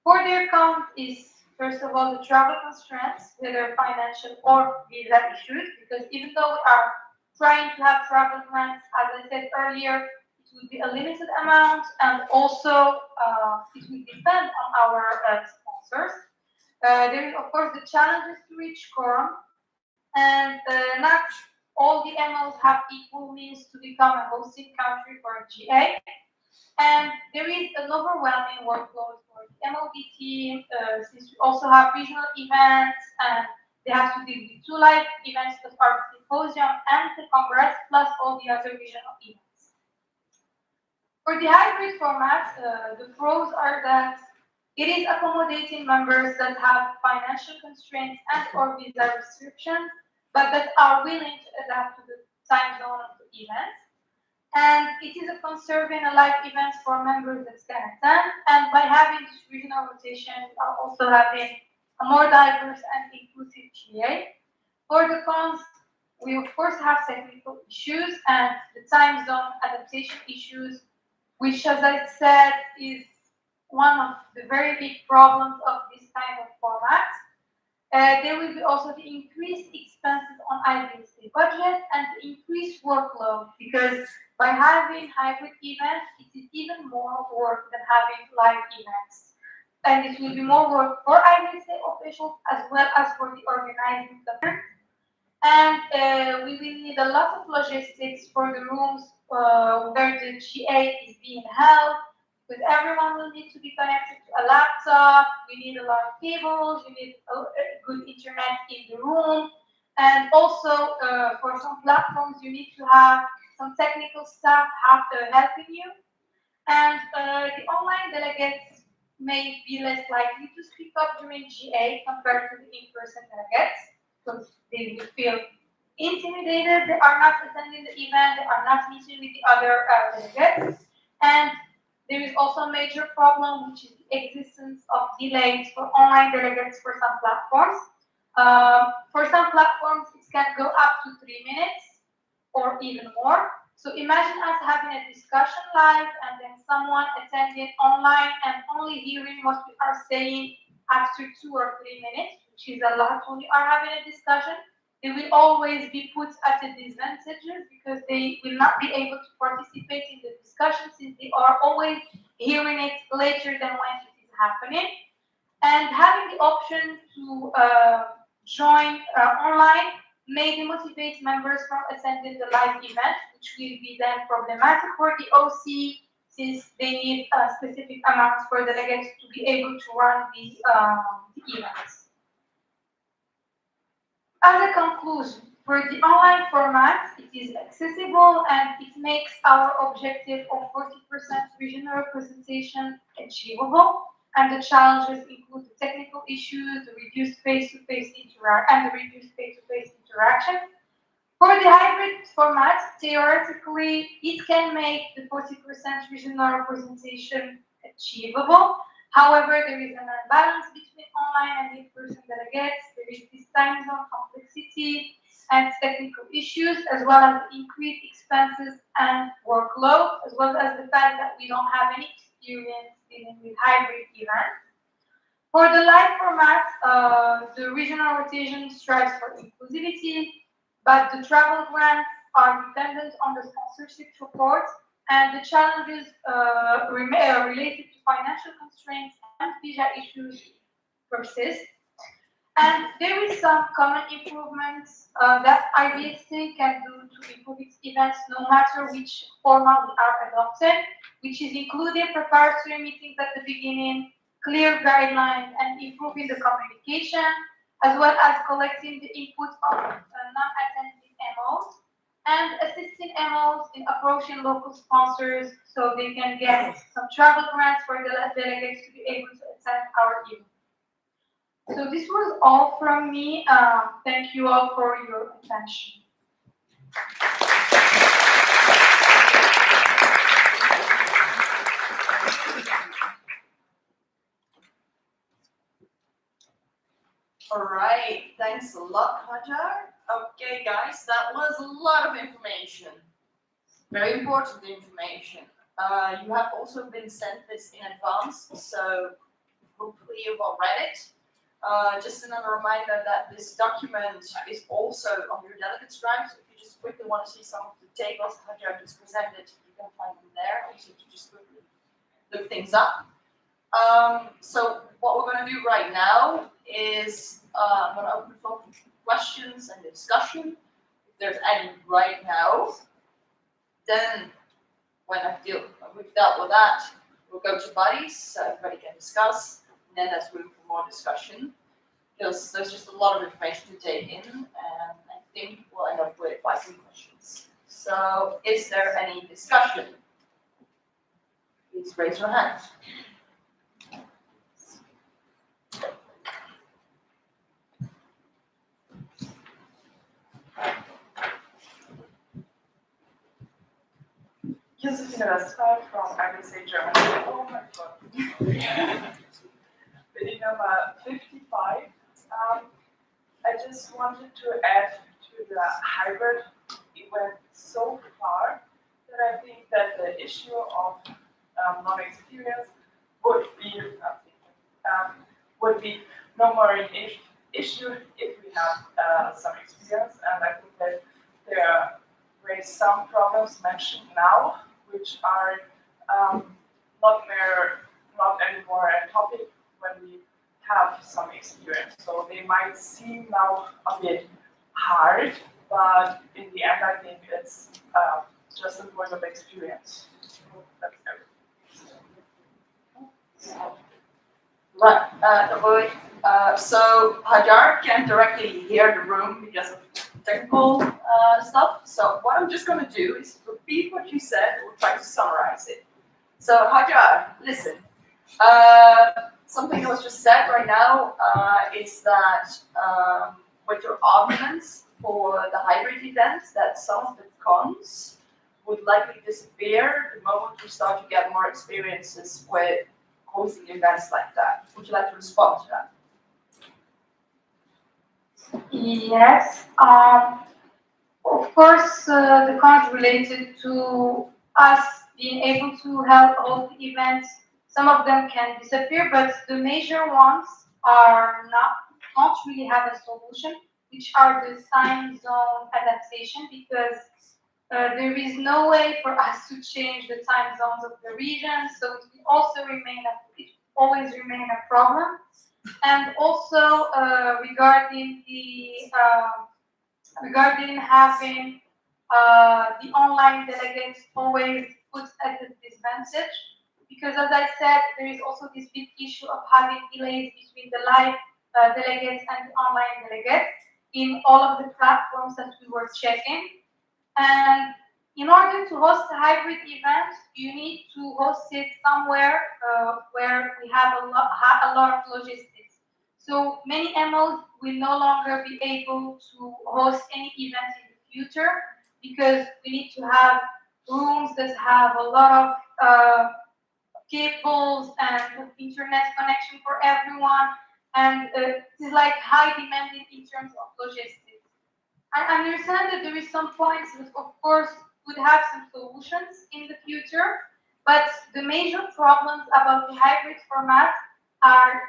For their cons is, first of all, the travel constraints, whether financial or visa issues, because even though we are trying to have travel grants, as I said earlier, it would be a limited amount, and also it will depend on our sponsors. There is, of course, the challenges to reach quorum, and not all the MOs have equal means to become a hosting country for a GA. And there is an overwhelming workload for the MOD team, since we also have regional events, and they have to deal with 2 live events that are the Symposium and the Congress, plus all the other regional events. For the hybrid format, the pros are that it is accommodating members that have financial constraints and or visa restrictions, but that are willing to adapt to the time zone of the events. And it is a conserving a live events for members that can attend. And by having this regional rotation, we are also having a more diverse and inclusive GA. For the cons, we of course have technical issues and the time zone adaptation issues, which, as I said, is one of the very big problems of this kind of format. There will be also the increased expenses on IVSA budget and the increased workload, because by having hybrid events, it is even more work than having live events. And it will be more work for IVSA officials as well as for the organizing committee. And we will need a lot of logistics for the rooms where the GA is being held, because everyone will need to be connected to a laptop. We need a lot of cables. We need a good internet in the room. And also, for some platforms, you need to have some technical staff helping you. And the online delegates may be less likely to speak up during GA compared to the in-person delegates, because they will feel intimidated. They are not attending the event. They are not meeting with the other delegates. And there is also a major problem, which is the existence of delays for online delegates for some platforms. For some platforms, it can go up to 3 minutes or even more. So imagine us having a discussion live and then someone attending online and only hearing what we are saying after 2 or 3 minutes, which is a lot when we are having a discussion. They will always be put at a disadvantage because they will not be able to participate in the discussion since they are always hearing it later than when it is happening. And having the option to join online may demotivate members from attending the live event, which will be then problematic for the OC since they need specific amounts for delegates to be able to run the events. As a conclusion, for the online format, it is accessible and it makes our objective of 40% regional representation achievable. And the challenges include the technical issues, the reduced face-to-face interaction. For the hybrid format, theoretically, it can make the 40% regional representation achievable. However, there is an imbalance between online and in-person delegates. There is this time zone complexity and technical issues, as well as increased expenses and workload, as well as the fact that we don't have any experience dealing with hybrid events. For the live format, the regional rotation strives for inclusivity, but the travel grants are dependent on the sponsorship support, and the challenges related to financial constraints and visa issues persist. And there is some common improvements that IVSA can do to improve its events no matter which format we are adopting, which is including preparatory meetings at the beginning, clear guidelines, and improving the communication, as well as collecting the input of non-attending MOs, and assisting MOs in approaching local sponsors so they can get some travel grants for the delegates to be able to attend our event. So this was all from me. Thank you all for your attention. All right, thanks a lot, Hajar. Okay, guys, that was a lot of information. Very important information. You have also been sent this in advance, so hopefully you've all read it. Just another reminder that this document is also on your delegates drive, so if you just quickly want to see some of the tables Hajar just presented, you can find them there, also to just quickly look things up. So what we're going to do right now is I'm going to open the floor for questions and discussion. If there's any right now, then when we've dealt with that, we'll go to buddies so everybody can discuss. And then there's room for more discussion because there's just a lot of information to take in, and I think we'll end up with quite some questions. So, is there any discussion? Please raise your hand. Josephine Westphal from IVSA Germany. Oh my god. Video number 55. I just wanted to add to the hybrid event so far that I think that the issue of non-experience would be no more an issue if we have some experience, and I think that there are some problems mentioned now which are not anymore a topic when we have some experience. So they might seem now a bit hard, but in the end, I think it's just a point of experience. So that's everything. Right. So Hajar can't directly hear the room because of technical stuff. So what I'm just going to do is repeat what you said. We'll try to summarize it. So Hajar, listen. Something that was just said right now is that with your arguments for the hybrid events, that some of the cons would likely disappear the moment you start to get more experiences with hosting events like that. Would you like to respond to that? Yes. Of course, the cons related to us being able to help host the events, some of them can disappear, but the major ones are not really have a solution, which are the time zone adaptation, because there is no way for us to change the time zones of the region, so it will also always remain a problem. And also regarding having the online delegates always put at a disadvantage, because as I said, there is also this big issue of having delays between the live delegates and the online delegates in all of the platforms that we were checking. And in order to host a hybrid event, you need to host it somewhere where we have a lot of logistics. So many MOs will no longer be able to host any event in the future, because we need to have rooms that have a lot of cables and internet connection for everyone, and it is like high demanding in terms of logistics. I understand that there is some points that, of course, would have some solutions in the future, but the major problems about the hybrid format are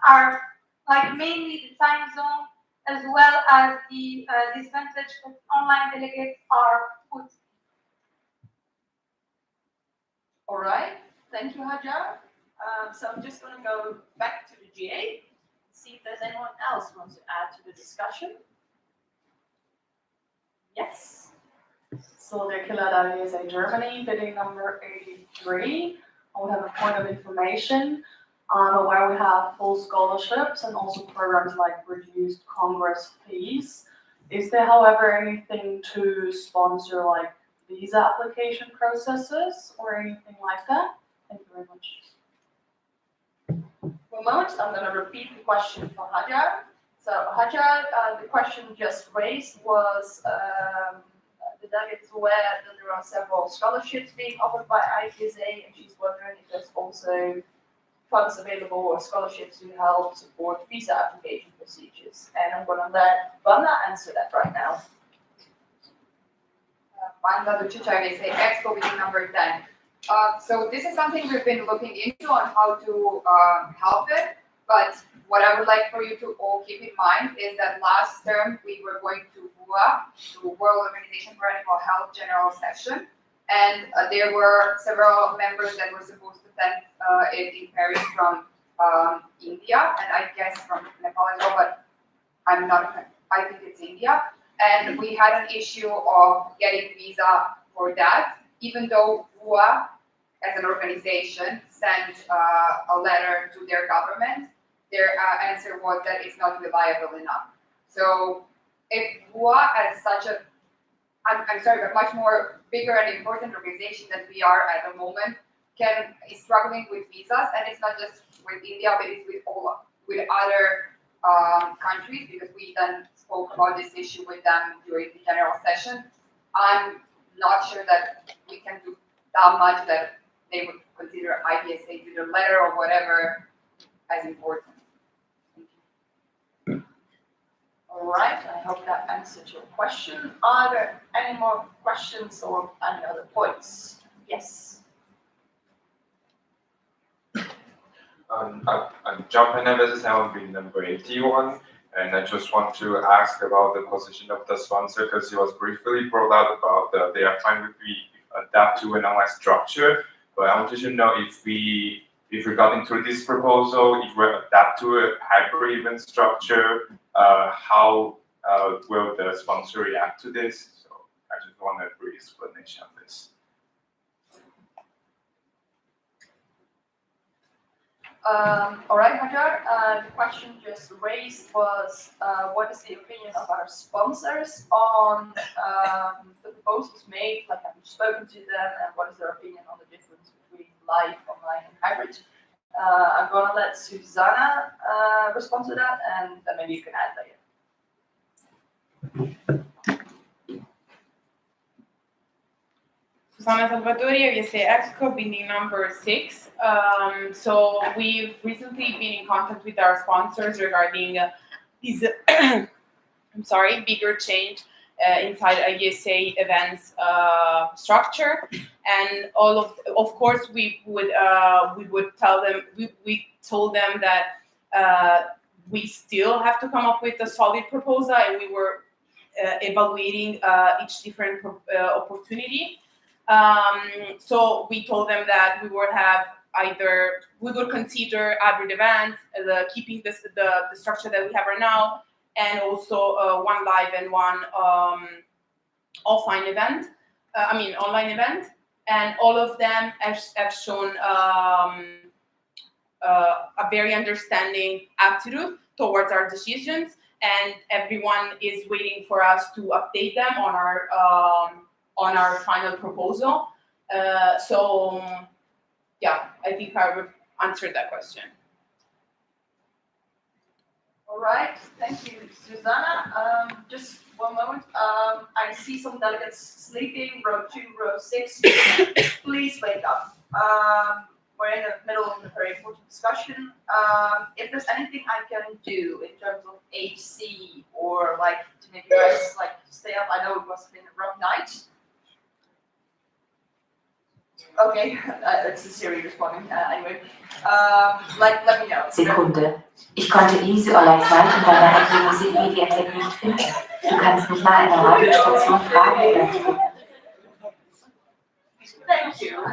are like mainly the time zone, as well as the disadvantage that online delegates are put. All right, thank you, Hajar. So I'm just going to go back to the GA, see if there's anyone else who wants to add to the discussion. Yes. So the Kilada IVSA Germany, bidding number 83. I would have a point of information where we have full scholarships and also programs like reduced Congress fees. Is there, however, anything to sponsor like visa application processes or anything like that? Thank you very much. For a moment, I'm going to repeat the question for Hajar. So Hajar, the question just raised was the delegate is aware that there are several scholarships being offered by IVSA, and she's wondering if there's also funds available or scholarships to help support visa application procedures. And I'm going to let Vanna answer that right now. Vanda Lucic, IVSA Expo, meeting number 10. So this is something we've been looking into on how to help it, but what I would like for you to all keep in mind is that last term we were going to WOA, the World Organization for Animal Health General Session, and there were several members that were supposed to attend it in Paris from India, and I guess from Nepal as well, but I think it's India. And we had an issue of getting visa for that, even though WOA, as an organization, sent a letter to their government. Their answer was that it's not reliable enough. So if WOA as such a, I'm sorry, but much more bigger and important organization that we are at the moment is struggling with visas, and it's not just with India, but it's with other countries, because we then spoke about this issue with them during the general session. I'm not sure that we can do that much that they would consider IVSA to the letter or whatever as important. All right, I hope that answered your question. Are there any more questions or any other points? Yes. I'm John Penneves, I will be number 81, and I just want to ask about the position of the sponsor, because it was briefly brought out about that they are fine with the adapt to an online structure, but I wanted to know if we got into this proposal, if we adapt to a hybrid event structure, how will the sponsor react to this? So I just want a brief explanation of this. All right, Hajar, the question just raised was what is the opinion of our sponsors on the proposals made, like have you spoken to them, and what is their opinion on the difference between live, online, and hybrid? I'm going to let Susanna respond to that, and then maybe you can add later. Susanna Salvatori, IVSA Exco, binding number 6. So we've recently been in contact with our sponsors regarding these bigger change inside IVSA events structure, and all of course we would tell them, we told them that we still have to come up with a solid proposal, and we were evaluating each different opportunity. So we told them that we would have we would consider hybrid events, keeping the structure that we have right now, and also one live and one offline event, online event, and all of them have shown a very understanding attitude towards our decisions, and everyone is waiting for us to update them on our final proposal. So yeah, I think I would answer that question. All right, thank you, Susanna. Just one moment. I see some delegates sleeping, row 2, row 6. Please wake up. We're in the middle of a very important discussion. If there's anything I can do in terms of HC or like to make you guys like stay up, I know it must have been a rough night. Okay, it's a Siri responding. Anyway, let me know. Sekunde. Ich konnte Easy Online Client in deiner Apple Music Mediathek nicht finden. Du kannst mich nach einer Radiostation fragen. Thank you.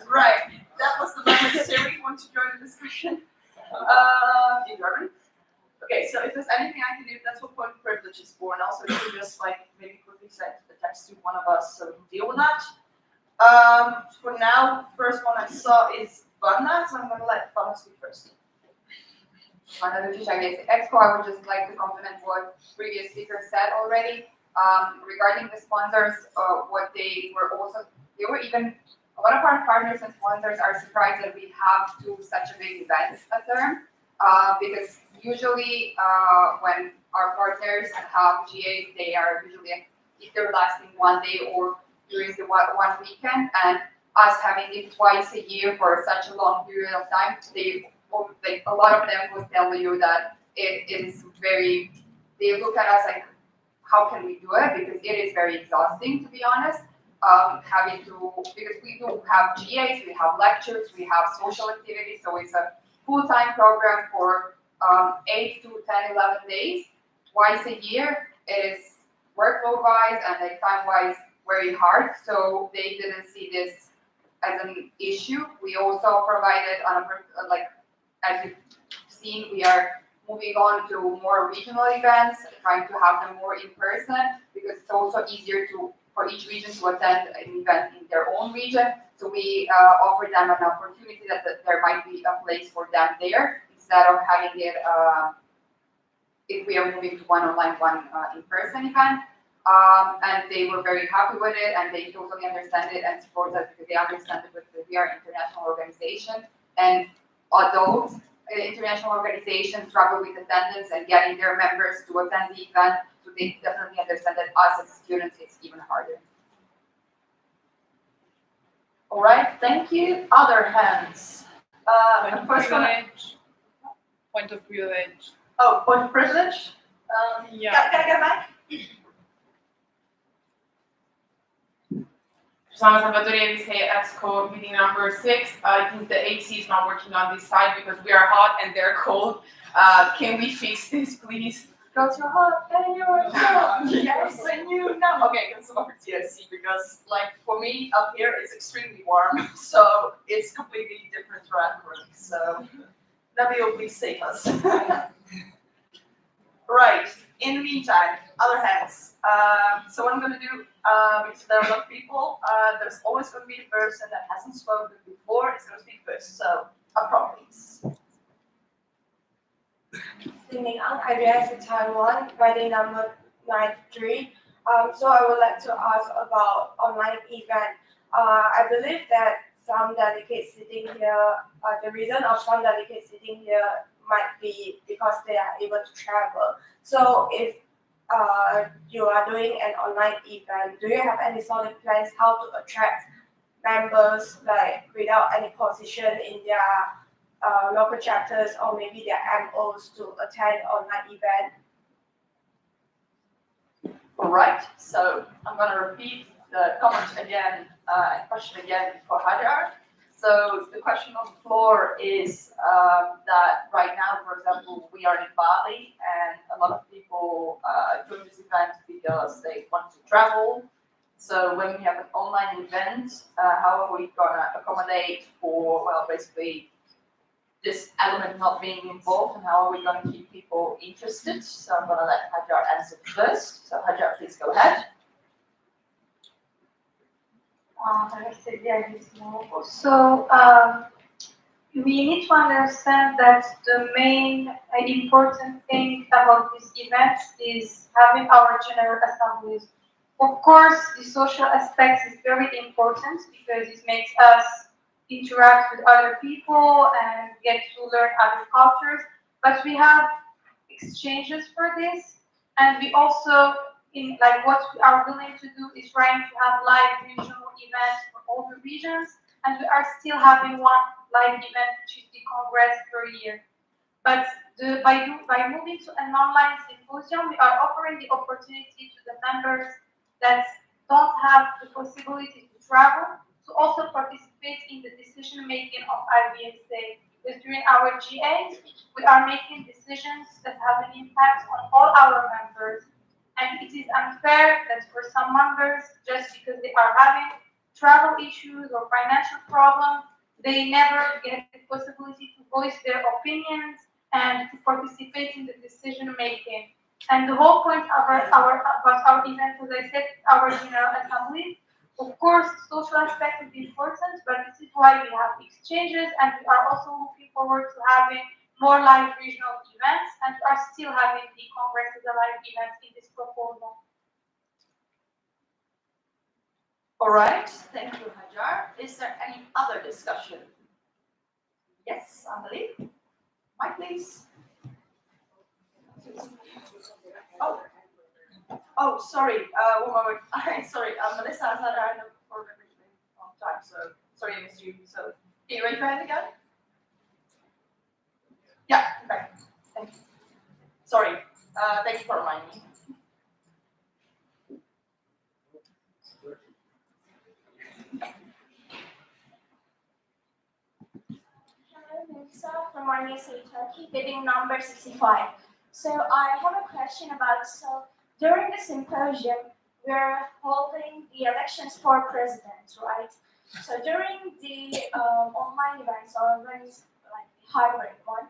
Right, that was the moment Siri wants to join the discussion in German. Okay, so if there's anything I can do, that's what point of privilege is for, and also you can just like maybe quickly send the text to one of us so we can deal with that. For now, first one I saw is Vanna, so I'm going to let Vanna speak first. One of the Expo, I would just like to compliment what previous speakers said already. Regarding the sponsors, what they were even, a lot of our partners and sponsors are surprised that we have two such a big events at term, because usually when our partners have GA, they are usually either lasting one day or during the one weekend, and us having it twice a year for such a long period of time, a lot of them will tell you that it is very, they look at us like, how can we do it? Because it is very exhausting, to be honest. Because we do have GAs, we have lectures, we have social activities, so it's a full-time program for 8 to 10, 11 days, twice a year. It is workload-wise and like time-wise very hard, so they didn't see this as an issue. We also provided as you've seen, we are moving on to more regional events, trying to have them more in person, because it's also easier for each region to attend an event in their own region. So we offer them an opportunity that there might be a place for them there, instead of having it if we are moving to one online, one in-person event. And they were very happy with it, and they totally understand it and support us, because they understand that we are an international organization, and although international organizations struggle with attendance and getting their members to attend the event, so they definitely understand that us as students, it's even harder. All right, thank you. Other hands. Point of privilege. Oh, point of privilege? Yeah. Can I get back? Susanna Salvatore, IVSA Exco meeting number 6. I think the AC is not working on this side because we are hot and they're cold. Can we fix this, please? Because you're hot and you're cold. Yes, when you know. Okay, that's about TSC, because like for me up here it's extremely warm, so it's completely different room. So Nabil, please save us. Right. In the meantime, other hands. So what I'm going to do, because there are a lot of people, there's always going to be the person that hasn't spoken before is going to speak first. So, Apro, please. Singing on IVSA Taiwan, writing number 93. So I would like to ask about online event. I believe that some delegates sitting here, the reason of some delegates sitting here might be because they are able to travel. So if you are doing an online event, do you have any solid plans how to attract members like without any position in their local chapters or maybe their MOs to attend online event? All right, so I'm going to repeat the comment again, question again for Hajar. So the question on the floor is that right now, for example, we are in Bali and a lot of people join this event because they want to travel. So when we have an online event, how are we going to accommodate for, well, basically this element not being involved, and how are we going to keep people interested? So I'm going to let Hajar answer first. So Hajar, please go ahead. So we need to understand that the main important thing about this event is having our general assemblies. Of course, the social aspect is very important because it makes us interact with other people and get to learn other cultures. But we have exchanges for this, and we also, in like what we are willing to do is trying to have live regional events for all the regions, and we are still having one live event, which is the Congress per year. But by moving to an online symposium, we are offering the opportunity to the members that don't have the possibility to travel to also participate in the decision making of IVSA. Because during our GAs, we are making decisions that have an impact on all our members. And it is unfair that for some members, just because they are having travel issues or financial problems, they never get the possibility to voice their opinions and to participate in the decision making. And the whole point of our event, as I said, our General Assembly, of course, social aspect is important, but this is why we have exchanges, and we are also looking forward to having more live regional events, and we are still having the Congress as a live event in this proposal. All right, thank you, Hajar. Is there any other discussion? Yes, Amelie? Mike, please. Oh, sorry. One moment. Sorry, Melissa has had her hand up for a long time, so sorry I missed you. So, can you raise your hand again? Yeah, okay. Thank you. Sorry. Thank you for reminding me. Hello, Melissa from IVSA Turkey, bidding number 65. So I have a question about, so during the symposium, we're holding the elections for president, right? So during the online events or events like the hybrid one,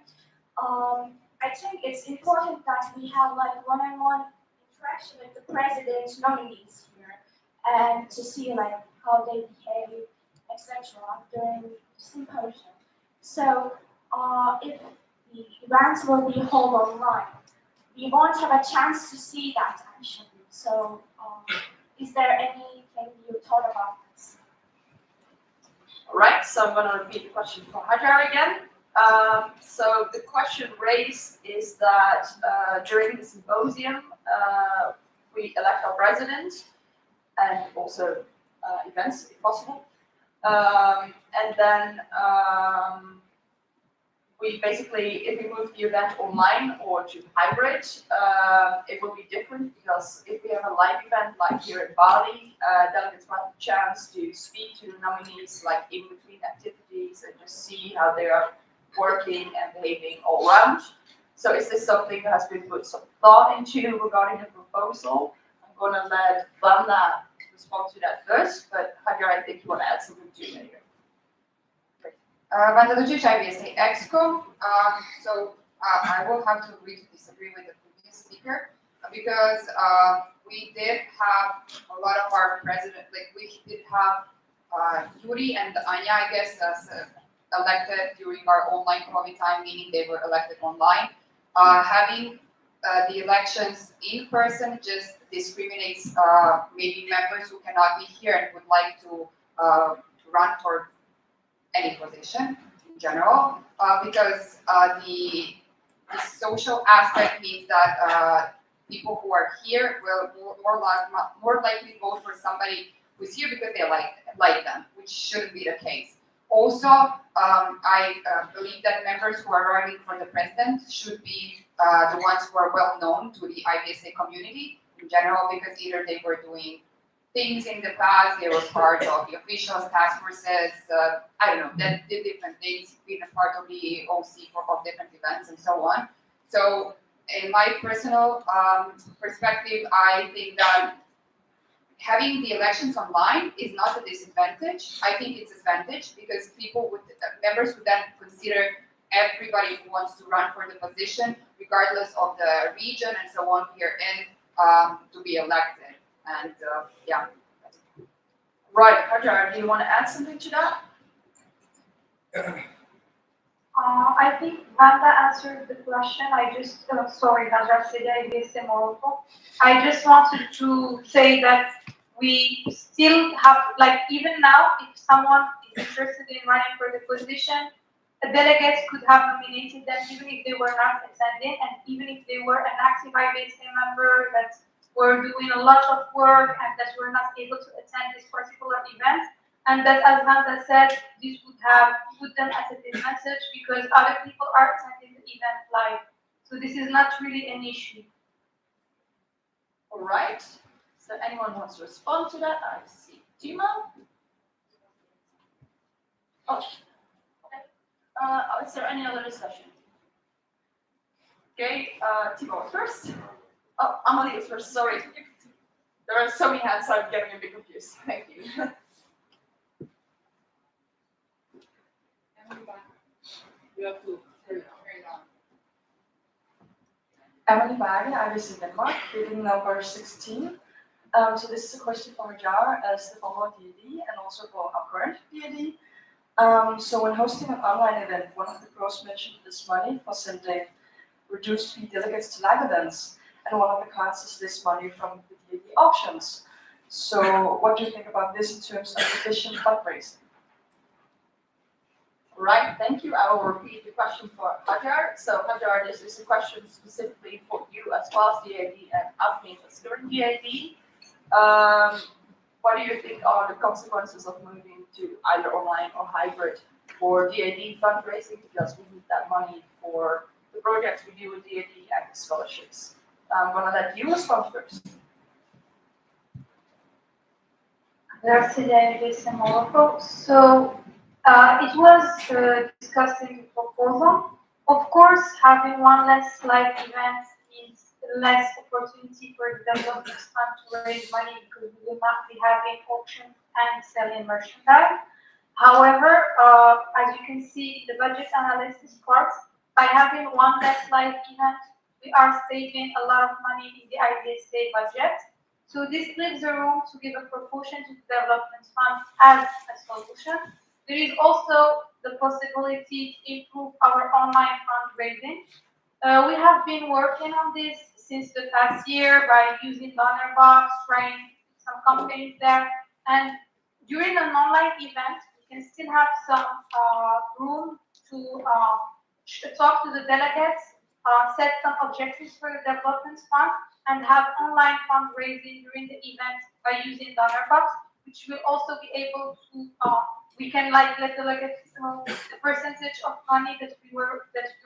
I think it's important that we have like one-on-one interaction with the president's nominees here and to see like how they behave, etc. during the symposium. So if the events will be held online, we won't have a chance to see that actually. So is there anything you thought about this? All right, so I'm going to repeat the question for Hajar again. So the question raised is that during the symposium, we elect our president and also events if possible. And then we basically, if we move the event online or to hybrid, it will be different because if we have a live event like here in Bali, delegates will have a chance to speak to the nominees like in between activities and just see how they are working and behaving all around. So is this something that has been put some thought into regarding the proposal? I'm going to let Vanda respond to that first, but Hajar, I think you want to add something to it later. Vanda Lucic, IVSA Exco. So I will have to agree to disagree with the previous speaker because we did have a lot of our president, like we did have Yuri and Anya, I guess, as elected during our online COVID time, meaning they were elected online. Having the elections in person just discriminates maybe members who cannot be here and would like to run for any position in general, because the social aspect means that people who are here will more likely vote for somebody who's here because they like them, which shouldn't be the case. Also, I believe that members who are running for the president should be the ones who are well known to the IVSA community, in general, because either they were doing things in the past, they were part of the officials, task forces, I don't know, that did different things, being a part of the OC for of different events and so on. So in my personal perspective, I think that having the elections online is not a disadvantage. I think it's an advantage because members would then consider everybody who wants to run for the position, regardless of the region and so on here in, to be elected. And yeah. Right, Hajar, do you want to add something to that? I think Vanda answered the question. I just, sorry, Hajar said IVSA Morocco. I just wanted to say that we still have, like, even now, if someone is interested in running for the position, the delegates could have nominated them even if they were not attending, and even if they were an active IVSA member that were doing a lot of work and that were not able to attend this particular event. And that, as Vanda said, this would have put them at a disadvantage because other people are attending the event live. So this is not really an issue. All right. So anyone wants to respond to that? I see Dima. Oh, okay. Is there any other discussion? Okay, Timo first. Oh, Amalie was first, sorry. There are so many hands, so I'm getting a bit confused. Thank you. You have to carry on. Emily Bage, IVSA Denmark, bidding number 16. So this is a question for Hajar as the former DAD and also for our current DAD. So when hosting an online event, one of the pros mentioned this money for sending reduced fee delegates to live events, and one of the cons is this money from the DAD auctions. So what do you think about this in terms of efficient fundraising? Right, thank you. I will repeat the question for Hajar. So Hajar, this is a question specifically for you as well as DAD and Afni as current DAD. What do you think are the consequences of moving to either online or hybrid for DAD fundraising? Because we need that money for the projects we do with DAD and the scholarships. I'm gonna let you respond first. Grazie Davis and Morocco. So it was discussed in the proposal. Of course, having one less live event means less opportunity for the development fund to raise money because we will not be having auctions and selling merchandise. However, as you can see in the budget analysis part, by having one less live event, we are saving a lot of money in the IVSA budget. So this leaves a room to give a proportion to the development fund as a solution. There is also the possibility to improve our online fundraising. We have been working on this since the past year by using donor box, trying some campaigns there. And during an online event, we can still have some room to talk to the delegates, set some objectives for the development fund, and have online fundraising during the event by using donor box, which will also be able to we can let delegates know the percentage of money that we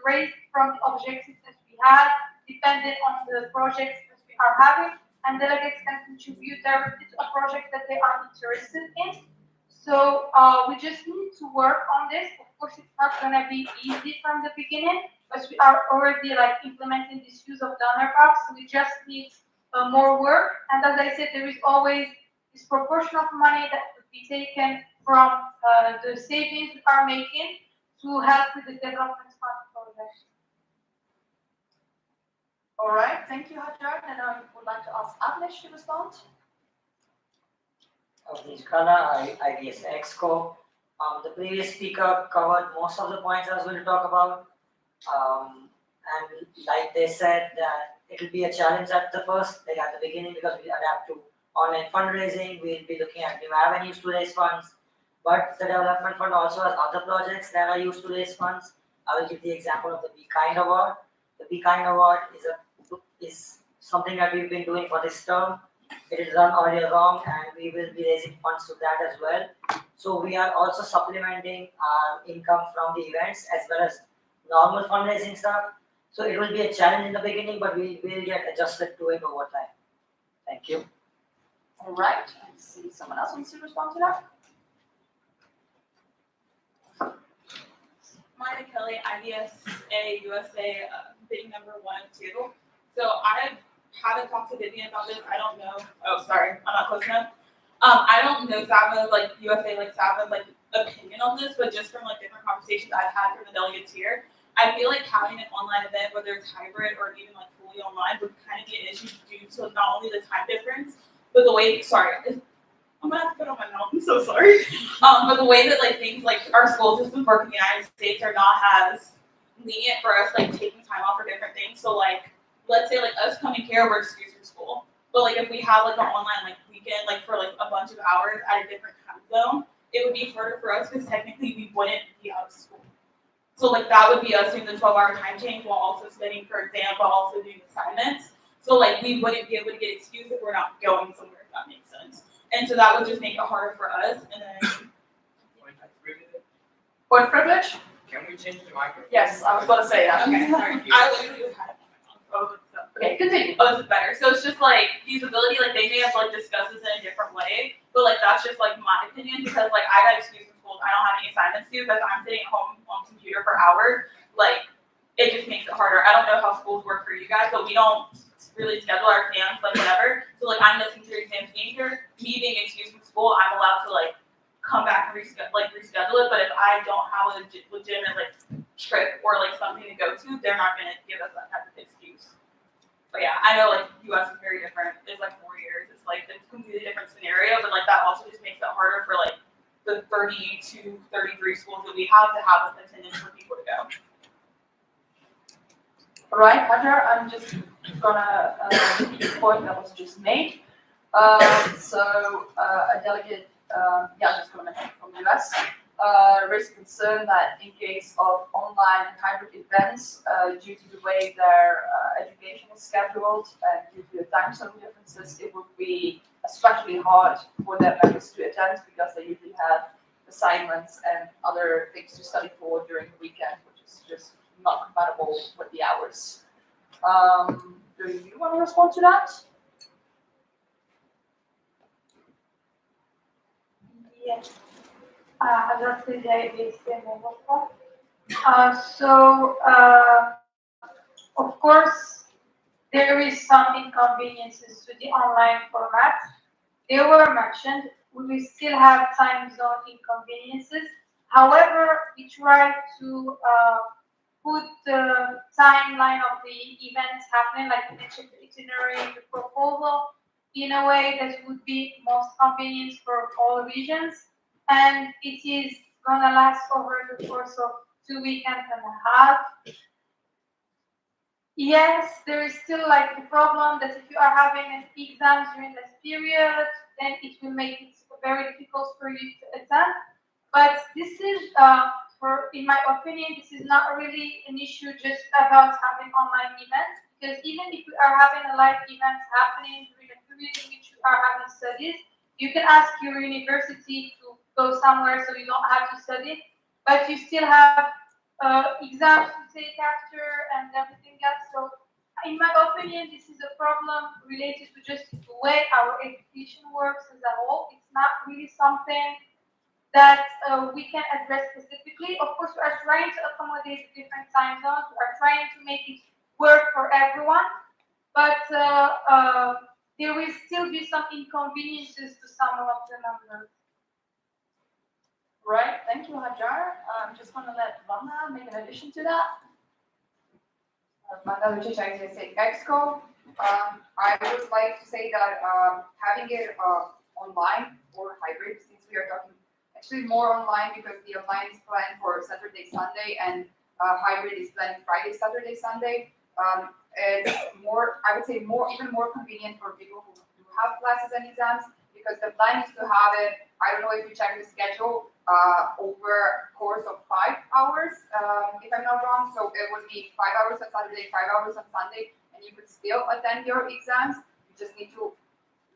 raised from the objectives that we had, depending on the projects that we are having, and delegates can contribute directly to a project that they are interested in. So we just need to work on this. Of course, it's not going to be easy from the beginning, but we are already implementing this use of donor box. So we just need more work. And as I said, there is always this proportion of money that would be taken from the savings we are making to help with the development fund project. All right, thank you, Hajar. And I would like to ask Agnes to respond. IVSA Exco. The previous speaker covered most of the points I was going to talk about. And like they said, that it will be a challenge at the beginning, because we adapt to online fundraising. We'll be looking at new avenues to raise funds. But the development fund also has other projects that are used to raise funds. I will give the example of the Be Kind Award. The Be Kind Award is something that we've been doing for this term. It is run all year long, and we will be raising funds to that as well. So we are also supplementing our income from the events as well as normal fundraising stuff. So it will be a challenge in the beginning, but we will get adjusted to it over time. Thank you. All right, I see someone else wants to respond to that. Maya Kelly, IVSA USA, bidding number 1 and 2. So I haven't talked to Vivian about this. I don't know. Oh, sorry, I'm not close enough. I don't know Sava's like USA like Sava's like opinion on this, but just from like different conversations I've had from the delegates here, I feel like having an online event, whether it's hybrid or even like fully online, would kind of be an issue due to not only the time difference, but the way. Sorry, I'm gonna have to put on my mouth. I'm so sorry. But the way that like things like our school systems work in the United States are not as lenient for us like taking time off for different things. So like, let's say like us coming here, we're excused from school. But like if we have like an online like weekend like for like a bunch of hours at a different time zone, it would be harder for us because technically we wouldn't be out of school. So like that would be us doing the 12-hour time change while also studying for exam, while also doing assignments. So like we wouldn't be able to get excused if we're not going somewhere, if that makes sense. And so that would just make it harder for us. And then Point privilege? Can we change the microphone? Yes, I was going to say that. Okay, sorry. I literally just had it on my mouth. Okay, continue. Oh, this is better. So it's just like feasibility, like they may have like discussed this in a different way, but like that's just like my opinion because like I got excused from school. I don't have any assignments due because I'm sitting at home on computer for hours. Like it just makes it harder. I don't know how schools work for you guys, but we don't really schedule our exams like whatever. So like I'm missing 3 exams being here. Me being excused from school, I'm allowed to like come back and reschedule it. But if I don't have a legitimate like trip or like something to go to, they're not gonna give us that type of excuse. But yeah, I know like US is very different. It's like 4 years. It's like a completely different scenario, but like that also just makes it harder for like the 32, 33 schools that we have to have an attendance for people to go. All right, Hajar, I'm just gonna repeat the point that was just made. So a delegate, just coming from the US, raised concern that in case of online and hybrid events, due to the way their education is scheduled and due to the time zone differences, it would be especially hard for their members to attend because they usually have assignments and other things to study for during the weekend, which is just not compatible with the hours. Do you want to respond to that? Yes. Hazrat Vijay IVSA member. Of course, there is some inconveniences to the online format. They were mentioned. We will still have time zone inconveniences. However, we try to put the timeline of the events happening, like the itinerary, the proposal, in a way that would be most convenient for all regions. And it is gonna last over the course of 2 weekends and a half. Yes, there is still like the problem that if you are having an exam during this period, then it will make it very difficult for you to attend. But this is, in my opinion, this is not really an issue just about having online events, because even if you are having a live event happening during the period in which you are having studies, you can ask your university to go somewhere so you don't have to study, but you still have exams to take after and everything else. So in my opinion, this is a problem related to just the way our education works as a whole. It's not really something that we can address specifically. Of course, we are trying to accommodate different time zones. We are trying to make it work for everyone, but there will still be some inconveniences to some of the members. Right, thank you, Hajar. I'm just going to let Vanna make an addition to that. Vanna Lucic, IVSA Exco. I would like to say that having it online or hybrid, since we are talking actually more online because the online is planned for Saturday, Sunday, and hybrid is planned Friday, Saturday, Sunday. It's more, I would say, even more convenient for people who do have classes and exams because the plan is to have it. I don't know if you check the schedule over a course of 5 hours, if I'm not wrong. So it would be 5 hours on Saturday, 5 hours on Sunday, and you could still attend your exams. You just need to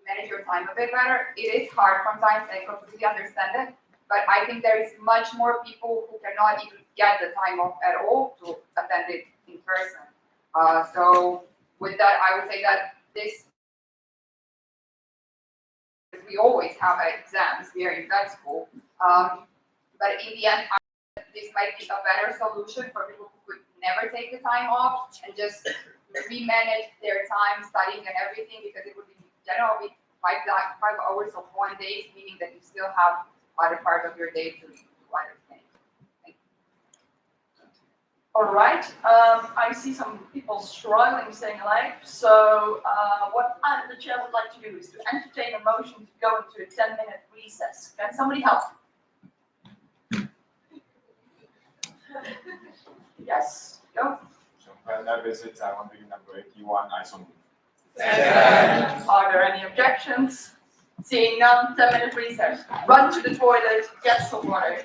manage your time a bit better. It is hard sometimes, I completely understand it, but I think there is much more people who cannot even get the time off at all to attend it in person. So with that, I would say that this we always have exams here in grad school. But in the end, this might be a better solution for people who could never take the time off and just remanage their time studying and everything, because it would be generally 5 hours of 1 day, meaning that you still have other part of your day to do other things. All right, I see some people struggling staying alive. So what I, the chair, would like to do is to entertain a motion to go into a 10-minute recess. Can somebody help? Yes, go. When I visit Taiwan, meeting number 81, I so move. Are there any objections? Seeing none, 10-minute recess. Run to the toilet, get some water.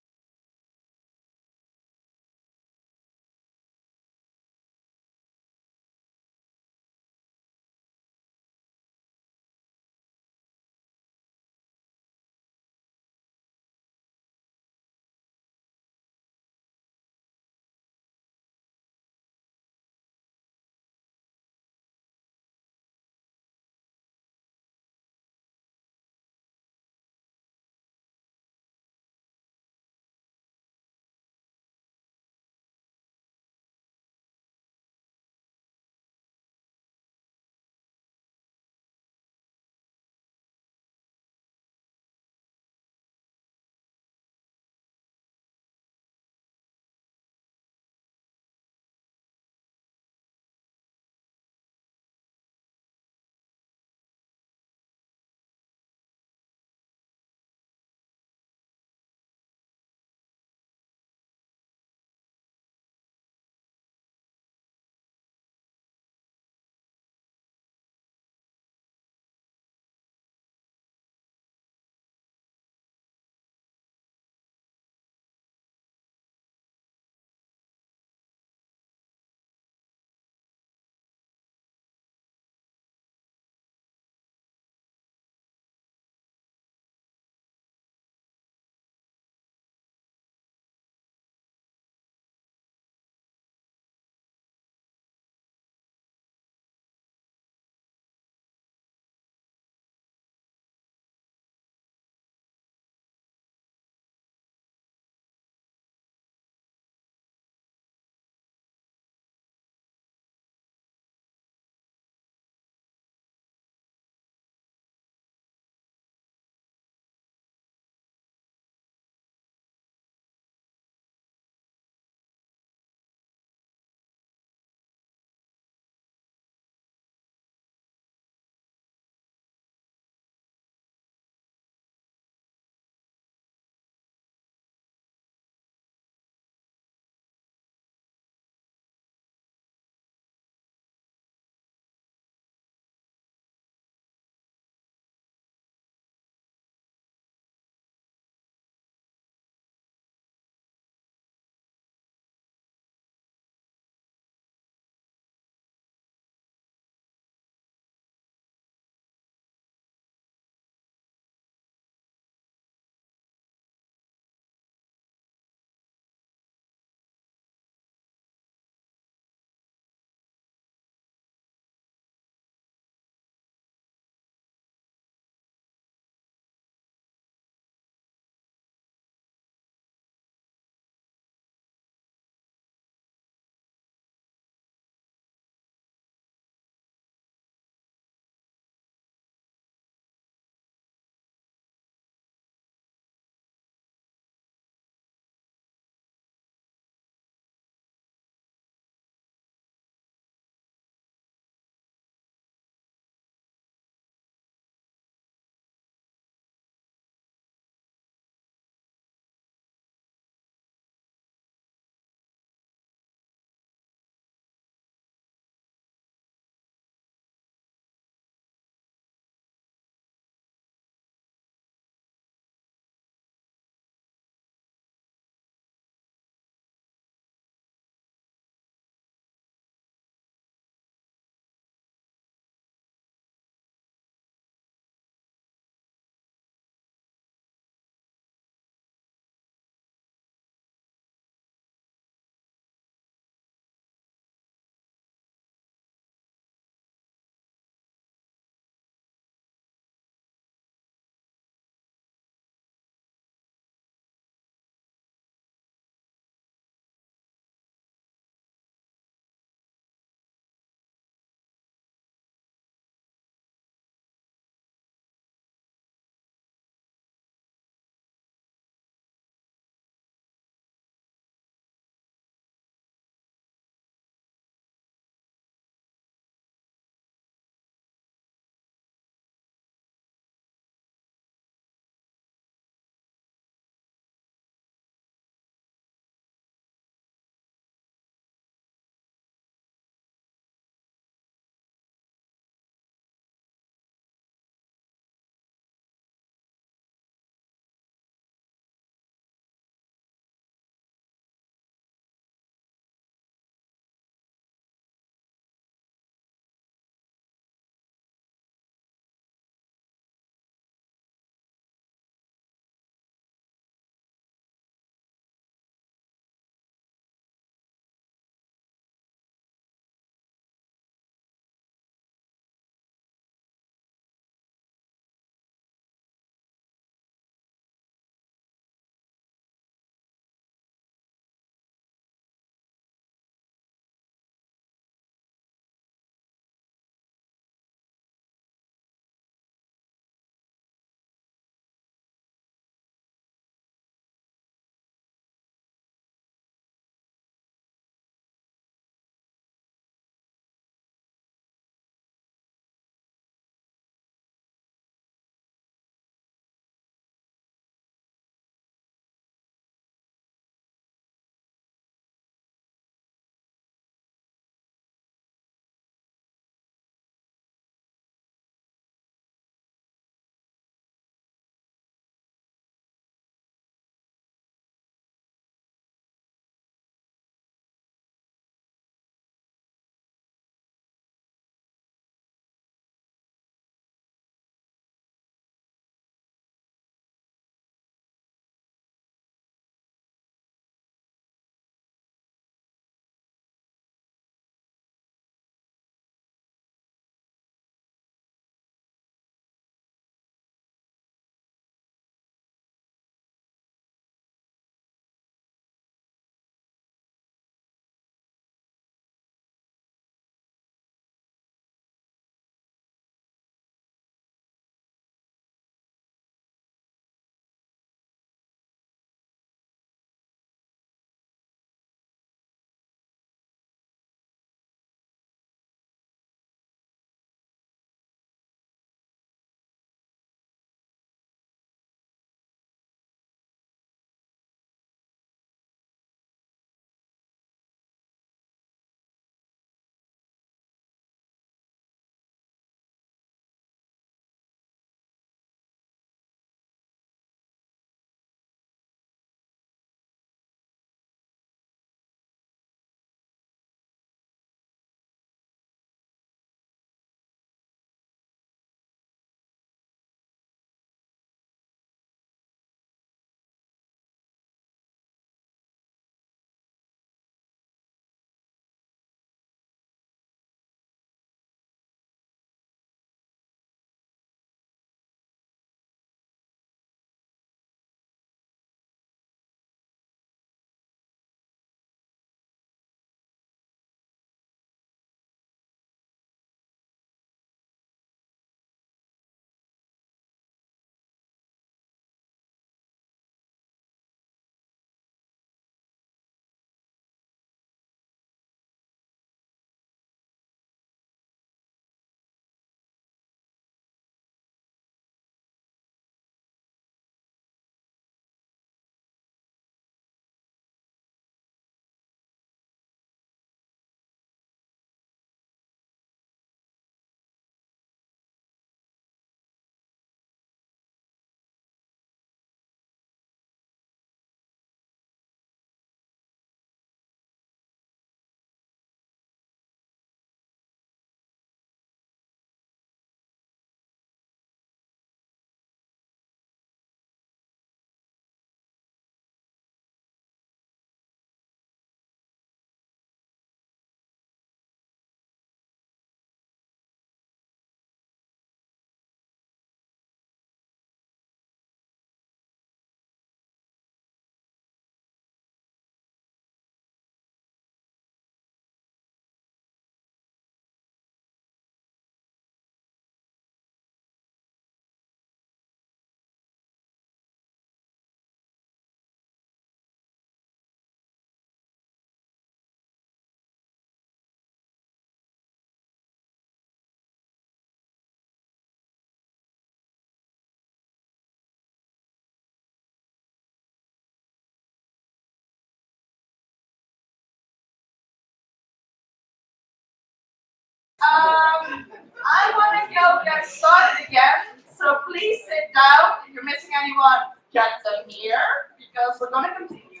will get started again. So please sit down. If you're missing anyone, get them here because we're going to continue.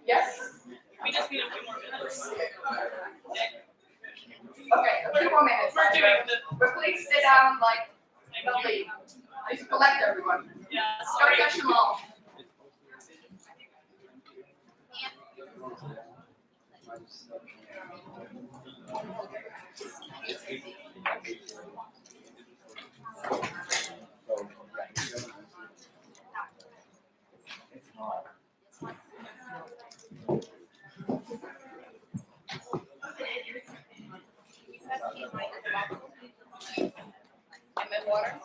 Yes? We just need a few more minutes. Okay, a few more minutes. We're doing But please sit down, like, don't leave. Please collect everyone. Yeah, Don't catch them all. Water.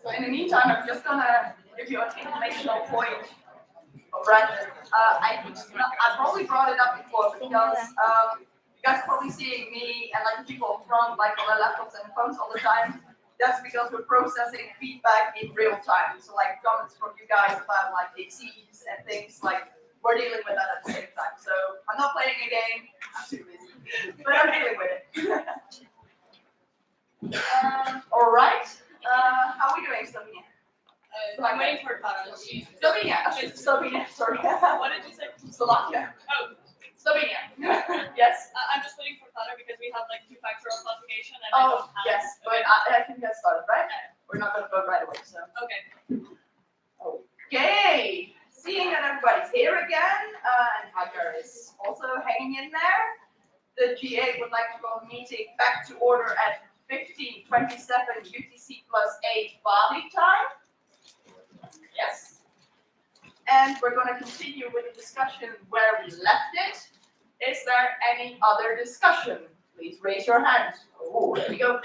So in the meantime, I'm just gonna give you an informational point of Brandon. I probably brought it up before because you guys are probably seeing me and like people from like on their laptops and phones all the time. That's because we're processing feedback in real time. So like comments from you guys about like disease and things like we're dealing with that at the same time. So I'm not playing a game. I'm too busy, but I'm dealing with it. All right. How are we doing, Slovenia? I'm waiting for Clara. Slovenia. Slovenia. Sorry. What did you say? Slovakia. Oh, Slovenia. Yes. I'm just waiting for Clara because we have like two-factor authentication and I Oh, don't have. yes. But I can get started, right? We're not going to vote right away, so. Okay. Okay. Seeing that everybody's here again, and Hagar is also hanging in there, the GA would like to call the meeting back to order at 15:27 UTC +8 Bali time. Yes. And we're going to continue with the discussion where we left it. Is there any other discussion? Please raise your hand. Oh, there we go.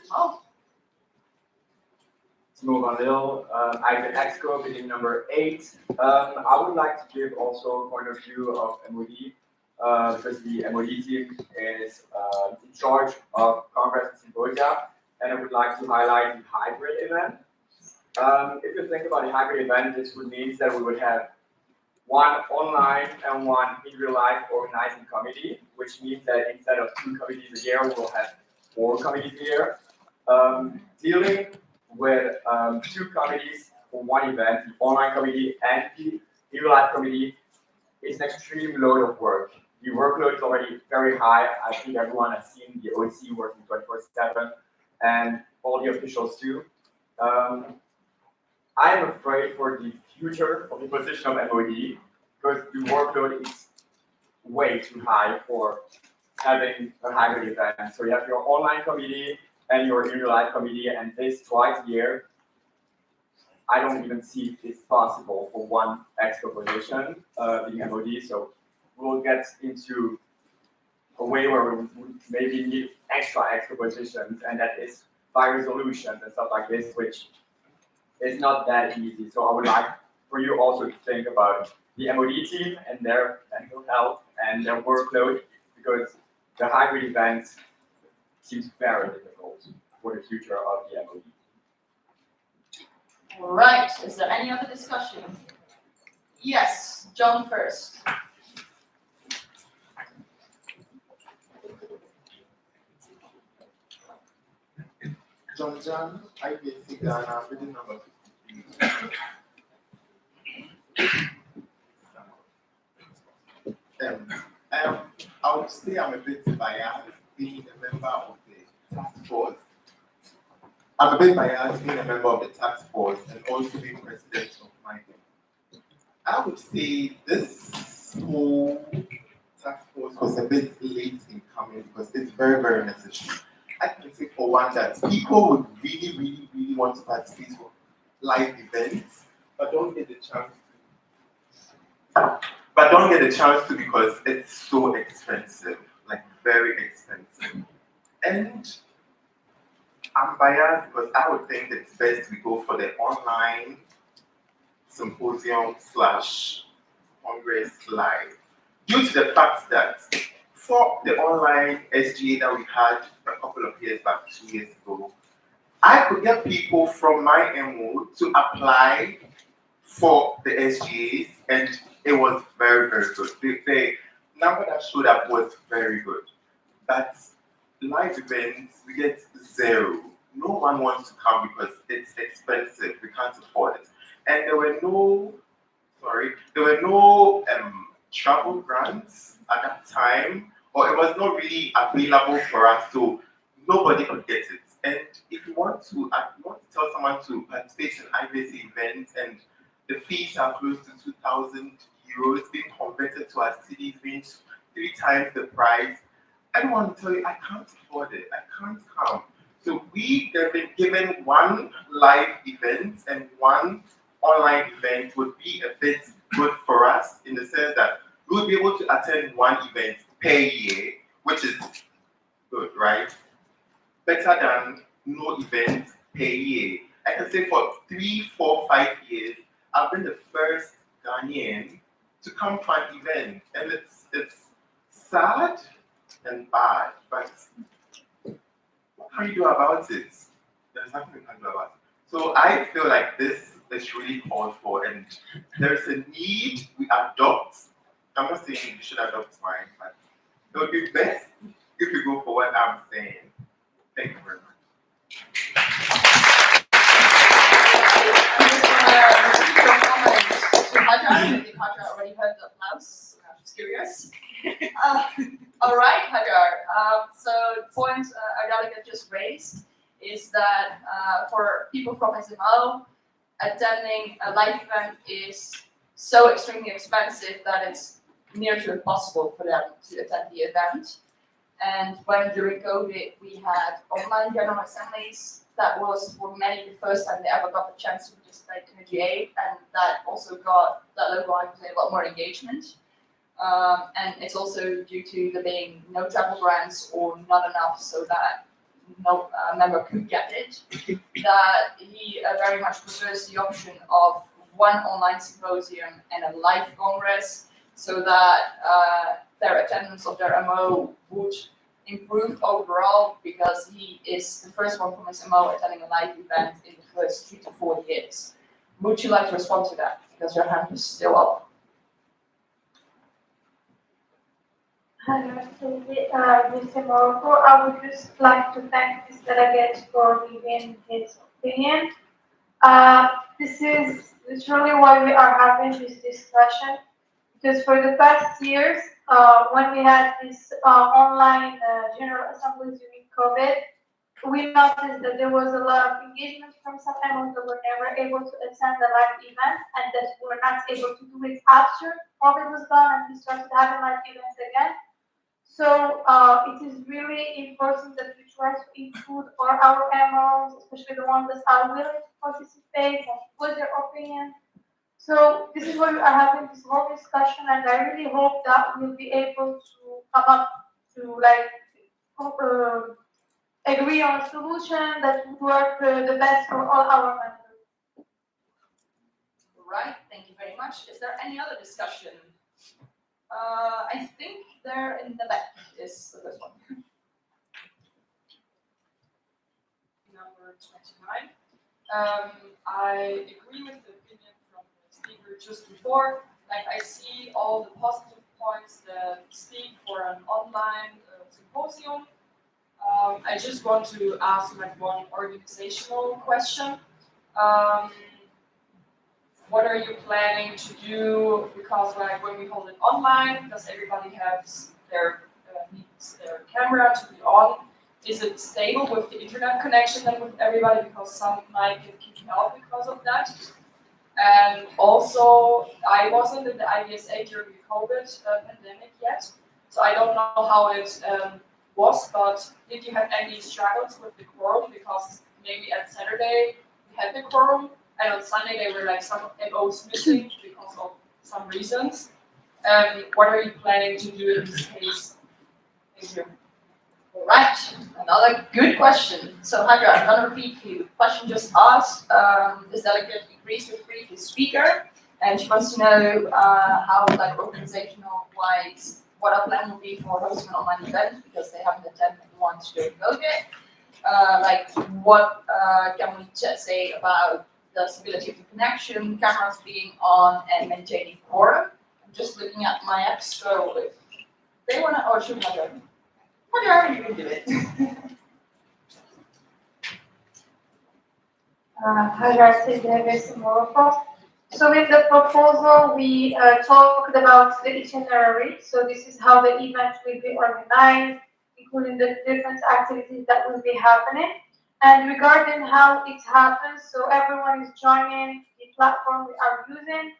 Timo. Timo van Lil, IVSA meeting number 8. I would like to give also a point of view of MOD, because the MOD team is in charge of Congress and Symposium, and I would like to highlight the hybrid event. If you think about the hybrid event, this would mean that we would have one online and one in real life organizing committee, which means that instead of 2 committees a year, we'll have 4 committees a year. Dealing with 2 committees for one event, the online committee and the in real life committee, is an extreme load of work. The workload is already very high. I think everyone has seen the OEC working 24/7 and all the officials too. I am afraid for the future of the position of MOD because the workload is way too high for having a hybrid event. So you have your online committee and your in real life committee, and this twice a year. I don't even see if it's possible for one extra position being MOD. So we'll get into a way where we would maybe need extra positions, and that is by resolutions and stuff like this, which is not that easy. So I would like for you also to think about the MOD team and their mental health and their workload, because the hybrid events seems very difficult for the future of the MOD. All right. Is there any other discussion? Yes, John first. John, IVSA Ghana, meeting number 15. I would say I'm a bit biased being a member of the task force. I'm a bit biased being a member of the task force and also being president of my team. I would say this whole task force was a bit late in coming because it's very, very necessary. I can say for one that people would really want to participate for live events, but don't get the chance to because it's so expensive, like very expensive. And I'm biased because I would think it's best we go for the online symposium / Congress live, due to the fact that for the online SGA that we had a couple of years back, 2 years ago, I could get people from my MO to apply for the SGAs, and it was very, very good. The number that showed up was very good. But live events, we get zero. No one wants to come because it's expensive. We can't afford it. And there were no travel grants at that time, or it was not really available for us, so nobody could get it. And if you want to tell someone to participate in IVSA events and the fees are close to 2,000 euros, being converted to our cities means 3 times the price. I don't want to tell you, I can't afford it. I can't come. So we have been given one live event and one online event would be a bit good for us in the sense that we would be able to attend one event per year, which is good, right? Better than no event per year. I can say for 3, 4, 5 years, I've been the first Ghanaian to come to an event, and it's sad and bad, but what can you do about it? There's nothing we can do about it. So I feel like this is really called for, and there's a need we adopt. I'm not saying you should adopt mine, but it would be best if you go for what I'm saying. Thank you very much. I think Hajar already heard the applause. I'm just curious. All right, Hajar. So the point our delegate just raised is that for people from SMO, attending a live event is so extremely expensive that it's near to impossible for them to attend the event. And when during COVID we had online general assemblies, that was for many the first time they ever got the chance to participate in a GA, and that also got that local IVSA a lot more engagement. And it's also due to there being no travel grants or not enough so that no member could get it, that he very much prefers the option of one online symposium and a live congress so that their attendance of their MO would improve overall, because he is the first one from SMO attending a live event in the first 3 to 4 years. Would you like to respond to that? Because your hand is still up. Hello, Mr. Morocco. I would just like to thank this delegate for giving his opinion. This is literally why we are having this discussion, because for the past years, when we had this online general assemblies during COVID, we noticed that there was a lot of engagement from some members that were never able to attend the live event, and that were not able to do it after COVID was done and we started having live events again. So it is really important that we try to include all our MOs, especially the ones that are willing to participate and put their opinion. So this is why we are having this whole discussion, and I really hope that we'll be able to come up to agree on a solution that would work the best for all our members. Right, thank you very much. Is there any other discussion? I think there in the back is the first one. Number 29. I agree with the opinion from the speaker just before. Like, I see all the positive points that speak for an online symposium. I just want to ask like one organizational question. What are you planning to do? Because like when we hold it online, does everybody have their needs their camera to be on? Is it stable with the internet connection and with everybody? Because some might get kicked out because of that. And also, I wasn't in the IVSA during the COVID pandemic yet, so I don't know how it was. But did you have any struggles with the quorum? Because maybe at Saturday we had the quorum, and on Sunday there were like some MOs missing because of some reasons. What are you planning to do in this case? Thank you. All right, another good question. So Hagar, I'm gonna repeat the question just asked. This delegate agrees with the previous speaker, and she wants to know how, like, organizational wise, what our plan will be for hosting an online event, because they haven't attended one during COVID. Like, what can we just say about the stability of the connection, cameras being on, and maintaining quorum? just looking at my extra if they wanna, or should Hajar? Hajar, you can do it. Hajar Silvestre Morocco. So with the proposal, we talked about the itinerary. So this is how the event will be organized, including the different activities that will be happening. And regarding how it happens, so everyone is joining the platform we are using.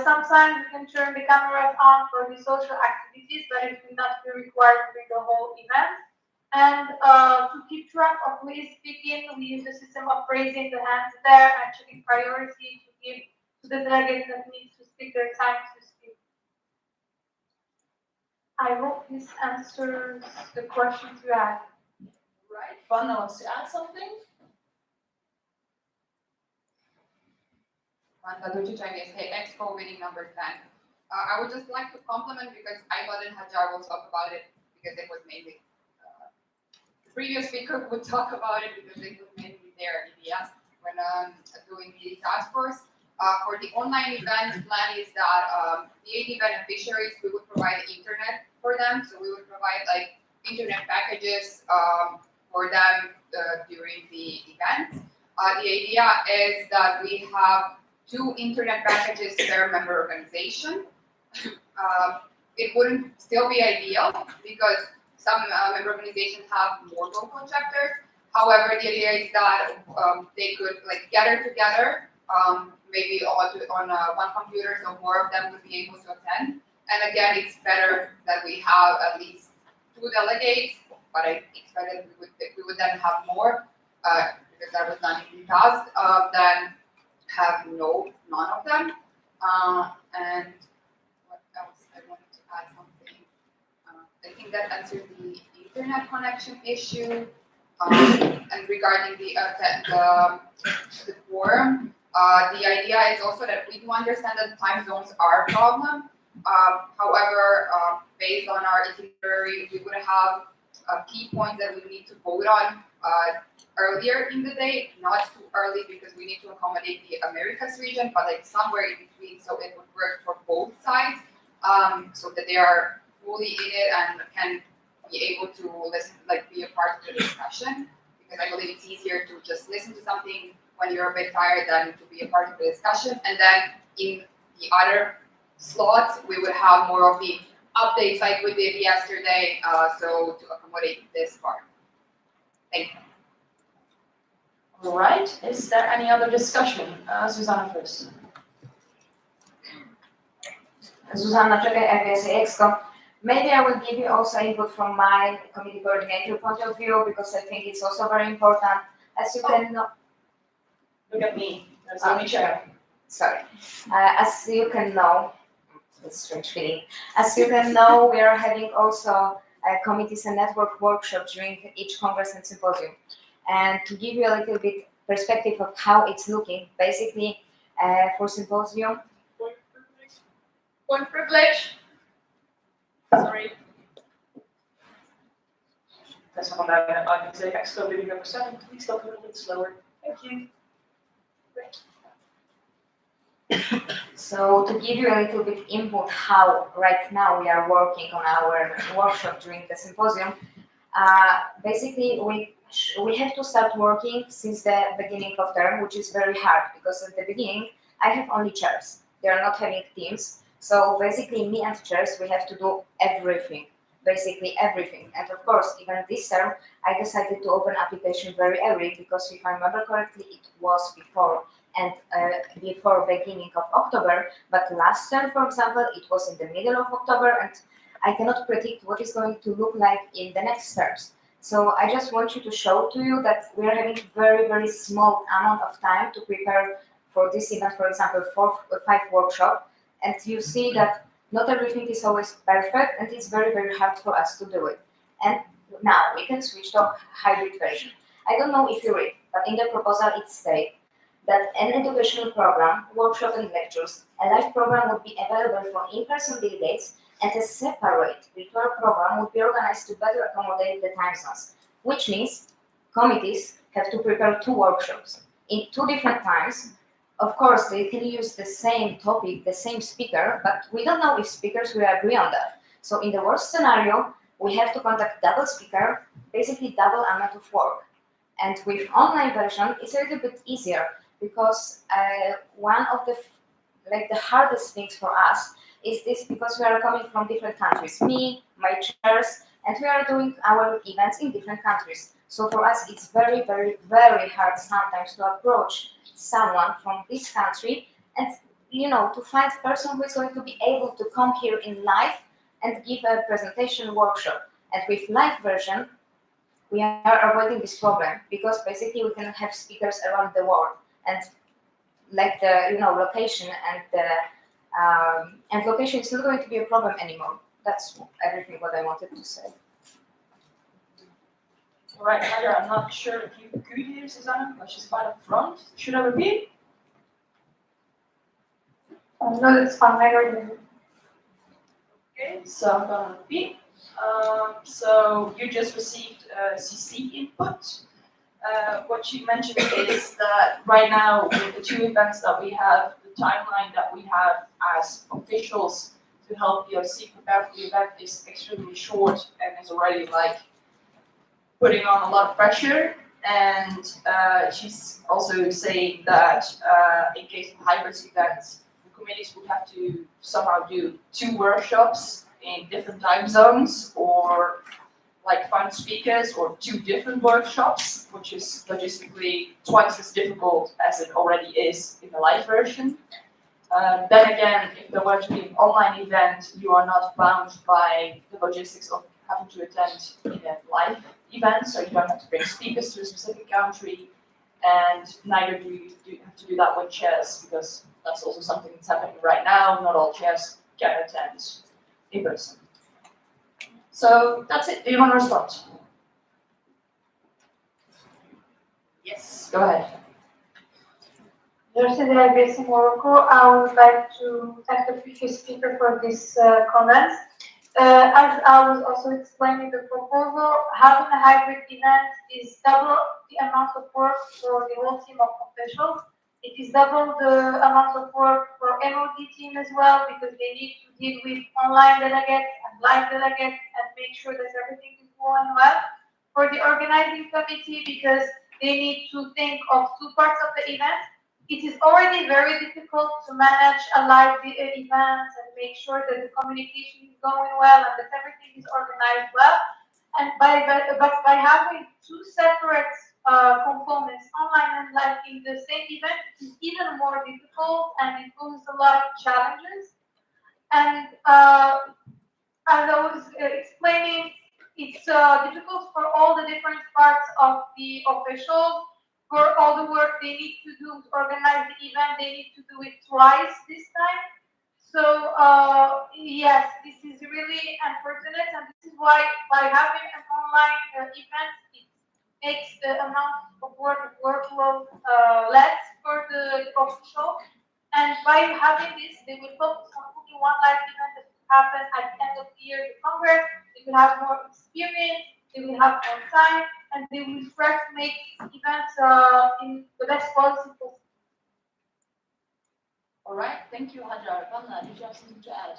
Sometimes we can turn the cameras on for the social activities, but it will not be required during the whole event. And to keep track of who is speaking, we use the system of raising the hands there and checking priority to give to the delegates that need to speak their time to speak. I hope this answers the questions you had. Right, Vanna wants to add something? Vanda Lucic, IVSA Expo winning number 10. I would just like to compliment because Ayman and Hajar will talk about it because it was mainly the previous speaker would talk about it because it was mainly their idea when doing the task force. For the online event, plan is that the 80 beneficiaries, we would provide internet for them. So we would provide like internet packages for them during the event. The idea is that we have 2 internet packages per member organization. It wouldn't still be ideal because some member organizations have more local chapters. However, the idea is that they could like gather together, maybe all on one computer, so more of them would be able to attend. And again, it's better that we have at least 2 delegates, but I expect that we would then have more because that was done in the past. Then have none of them. And what else? I wanted to add something. I think that answered the internet connection issue. And regarding the quorum, the idea is also that we do understand that time zones are a problem. However, based on our itinerary, we would have key points that we need to vote on earlier in the day, not too early because we need to accommodate the Americas region, but like somewhere in between, so it would work for both sides, so that they are fully in it and can be able to listen, like be a part of the discussion. Because I believe it's easier to just listen to something when you're a bit tired than to be a part of the discussion. And then in the other slots, we would have more of the updates like we did yesterday, so to accommodate this part. Thank you. All right, is there any other discussion? Susanna first. Susanna Czekaj, IVSA Exco. Maybe I will give you also input from my committee coordinator point of view because I think it's also very important. As you can know, look at me. There's only chair. Sorry. As you can know, it's a strange feeling. As you can know, we are having also committees and network workshops during each congress and symposium. And to give you a little bit perspective of how it's looking, basically for symposium. Point privilege. Sorry. Tessa van Duinen, IVSA Exco, meeting number 7. Please talk a little bit slower. Thank you. Great. So to give you a little bit input how right now we are working on our workshop during the symposium, basically we have to start working since the beginning of term, which is very hard because at the beginning I have only chairs. They are not having teams. So basically me and chairs, we have to do everything, basically everything. And of course, even this term, I decided to open application very early because if I remember correctly, it was before beginning of October. But last term, for example, it was in the middle of October and I cannot predict what is going to look like in the next terms. So I just want you to show to you that we are having very, very small amount of time to prepare for this event, for example, 4 or 5 workshops. And you see that not everything is always perfect and it's very, very hard for us to do it. And now we can switch to hybrid version. I don't know if you read, but in the proposal it states that an educational program, workshop and lectures, a live program would be available for in-person delegates and a separate virtual program would be organized to better accommodate the time zones, which means committees have to prepare 2 workshops in 2 different times Of course, they can use the same topic, the same speaker, but we don't know if speakers will agree on that. So in the worst scenario, we have to contact double speaker, basically double amount of work. And with online version, it's a little bit easier because one of the hardest things for us is this because we are coming from different countries. Me, my chairs, and we are doing our events in different countries. So for us, it's very, very, very hard sometimes to approach someone from this country and to find a person who is going to be able to come here in live and give a presentation workshop. And with live version, we are avoiding this problem because basically we can have speakers around the world and like the location and location is not going to be a problem anymore. That's everything what I wanted to say. All right, Nadia, I'm not sure if you could hear Susanna, but she's quite up front. Should I repeat? No, that's fine. I heard you. Okay, so I'm gonna repeat. So you just received CC input. What she mentioned is that right now with the two events that we have, the timeline that we have as officials to help IVSA prepare for the event is extremely short and is already putting on a lot of pressure. And she's also saying that in case of hybrid events, the committees would have to somehow do 2 workshops in different time zones or find speakers or 2 different workshops, which is logistically twice as difficult as it already is in the live version. Then again, if there were to be an online event, you are not bound by the logistics of having to attend in a live event, so you don't have to bring speakers to a specific country, and neither do you have to do that with chairs, because that's also something that's happening right now. Not all chairs can attend in person. So that's it. Do you want to respond? Yes, go ahead. Jersey IVSA Morocco, I would like to thank the previous speaker for this comments. As I was also explaining the proposal, having a hybrid event is double the amount of work for the whole team of officials. It is double the amount of work for MOD team as well, because they need to deal with online delegates and live delegates and make sure that everything is going well. For the organizing committee, because they need to think of 2 parts of the event. It is already very difficult to manage a live event and make sure that the communication is going well and that everything is organized well. And by having 2 separate components, online and live, in the same event, it is even more difficult and it poses a lot of challenges. And as I was explaining, it's difficult for all the different parts of the officials. For all the work they need to do to organize the event, they need to do it twice this time. So yes, this is really unfortunate, and this is why by having an online event, it makes the amount of workload less for the official. And by having this, they will focus on putting one live event that will happen at the end of the year, the Congress. They will have more experience. They will have more time, and they will try to make events in the best policy possible. All right, thank you, Hajar. Vanna, did you have something to add?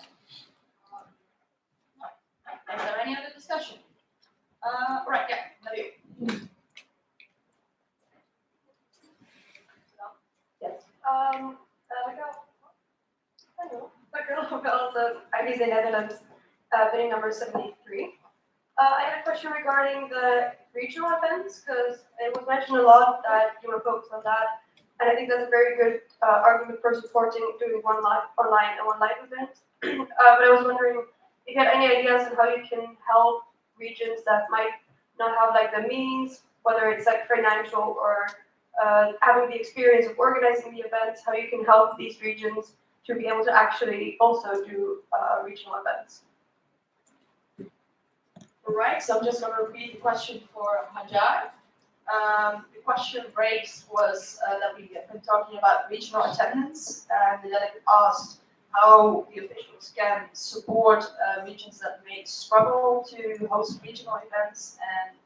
Is there any other discussion? Right, yeah, Nabil. Yes. Also IVSA Netherlands, bidding number 73. I had a question regarding the regional events, because it was mentioned a lot that you were focused on that, and I think that's a very good argument for supporting doing one live online and one live event. But I was wondering if you had any ideas on how you can help regions that might not have the means, whether it's financial or having the experience of organizing the events, how you can help these regions to be able to actually also do regional events. All right, so I'm just going to repeat the question for Hajar. The question raised was that we have been talking about regional attendance, and the delegate asked how the officials can support regions that may struggle to host regional events and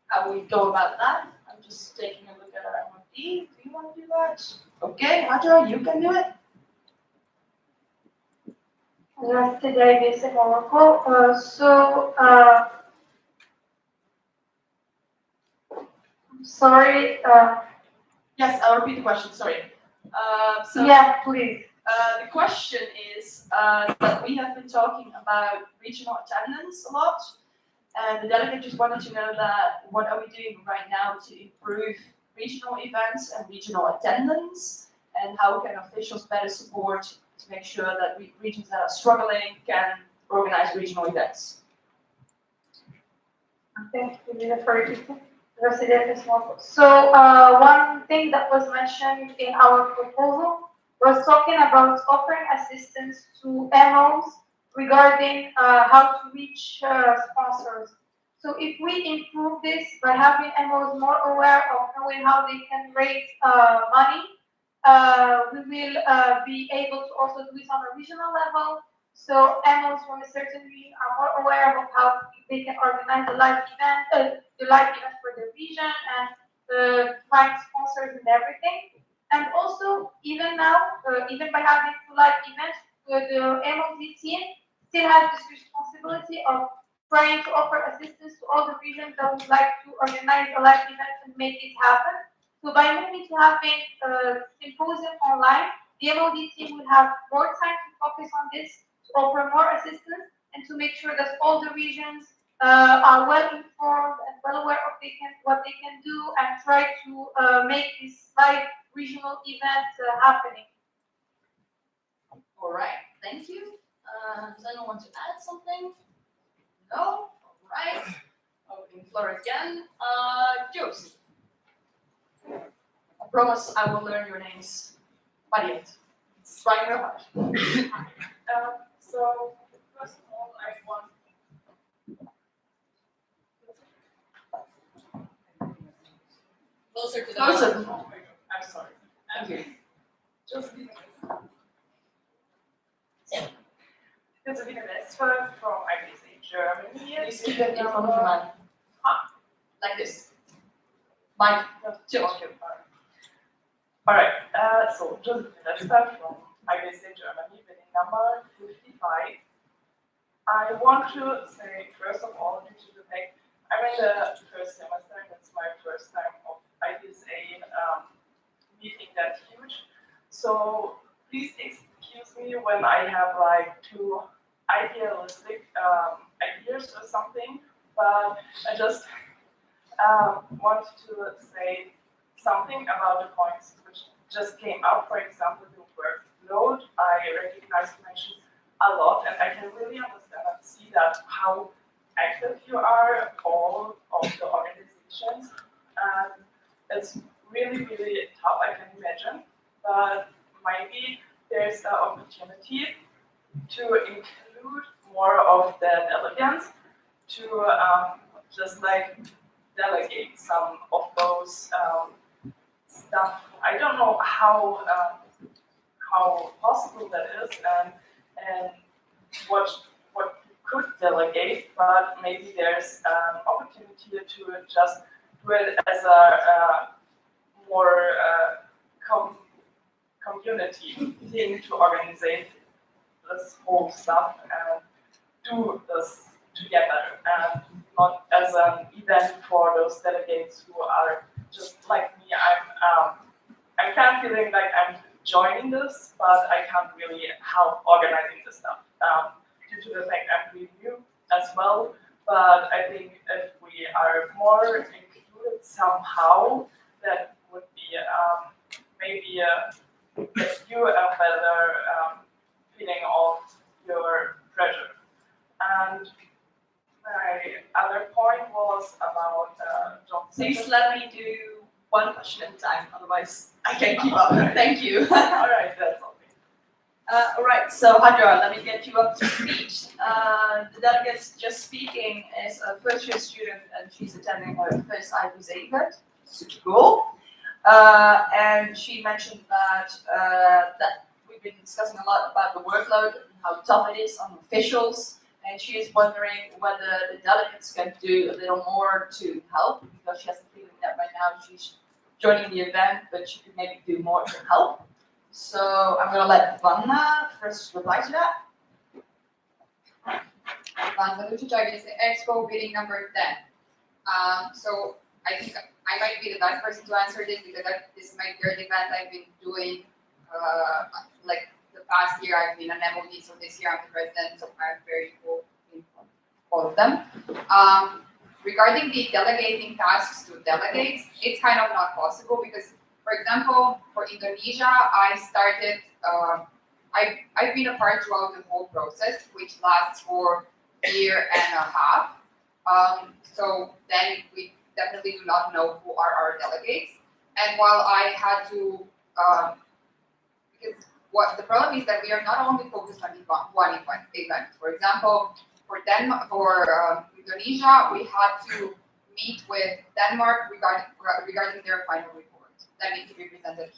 how we go about that. I'm just taking a look at our do you want to do that? Okay, Hajar, you can do it. Yesterday, IVSA Morocco. Sorry. Yes, I'll repeat the question. Sorry. Yeah, please. The question is that we have been talking about regional attendance a lot, and the delegate just wanted to know that what are we doing right now to improve regional events and regional attendance, and how can officials better support to make sure that regions that are struggling can organize regional events. Thank you for President Small. So one thing that was mentioned in our proposal was talking about offering assistance to MOs regarding how to reach sponsors. So if we improve this by having MOs more aware of knowing how they can raise money, we will be able to also do it on a regional level. So MOs from a certain region are more aware of how they can organize the live event for the region and find sponsors and everything. And also, even now, even by having two live events, the MOD team still has this responsibility of trying to offer assistance to all the regions that would like to organize a live event and make it happen. So by moving to having a symposium online, the MOD team will have more time to focus on this, to offer more assistance, and to make sure that all the regions are well informed and well aware of what they can do, and try to make this live regional event happening. All right, thank you. Does anyone want to add something? No? All right. Opening floor again. Josie. I promise I will learn your names by the end. It's trying real hard. So, first of all, I want closer to the closer. mic. I'm sorry. Okay. Just It's a Westphal from IVSA Germany. Please keep it in front of your mouth. Like this. Mike, chill. Okay, all right. So Joseph Westphal from IVSA Germany, winning number 55. I want to say, first of all, due to the fact I'm in the first semester and it's my first time of IVSA meeting that huge. So please excuse me when I have like too idealistic ideas or something, but I just want to say something about the points which just came up. For example, the workload. I recognize you mentioned a lot, and I can really understand and see that how active you are, all of the organizations, and it's really, really tough, I can imagine, but maybe there's an opportunity to include more of the delegates to just like delegate some of those stuff. I don't know how possible that is and what you could delegate, but maybe there's an opportunity to just do it as a more community thing to organize this whole stuff and do this together, and not as an event for those delegates who are just like me. I'm kind of feeling like I'm joining this, but I can't really help organizing this stuff due to the fact I'm really new as well. But I think if we are more included somehow, that would be maybe give you a better feeling of your pressure. And my other point was about job. Please let me do one question at a time, otherwise I can't keep up. Thank you. All right, that's all. All right, so Hadra, let me get you up to speed. The delegate just speaking is a first-year student, and she's attending her first IVSA event. Super cool. And she mentioned that we've been discussing a lot about the workload and how tough it is on officials. And she is wondering whether the delegates can do a little more to help, because she has the feeling that right now she's joining the event, but she could maybe do more to help. So I'm gonna let Vanna first reply to that. Vanna Lucic, IVSA Expo, bidding number 10. So I think I might be the best person to answer this because this is my third event I've been doing. Like the past year, I've been an MOD, so this year I'm the president, so I'm very involved in all of them. Regarding the delegating tasks to delegates, it's kind of not possible because, for example, for Indonesia, I started. I've been a part throughout the whole process, which lasts for a year and a half. So then we definitely do not know who are our delegates. And while I had to, because what the problem is that we are not only focused on one event. For example, for Indonesia, we had to meet with Denmark regarding their final report that needs to be presented.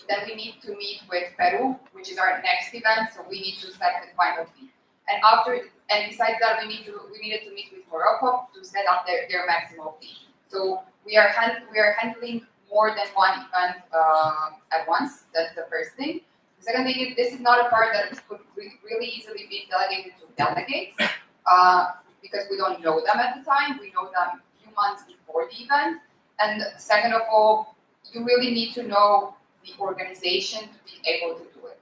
Then we need to meet with Peru, which is our next event, so we need to set the final fee. And besides that, we needed to meet with Morocco to set up their maximum fee. So we are handling more than one event at once. That's the first thing. The second thing is this is not a part that could really easily be delegated to delegates because we don't know them at the time. We know them a few months before the event. And second of all, you really need to know the organization to be able to do it.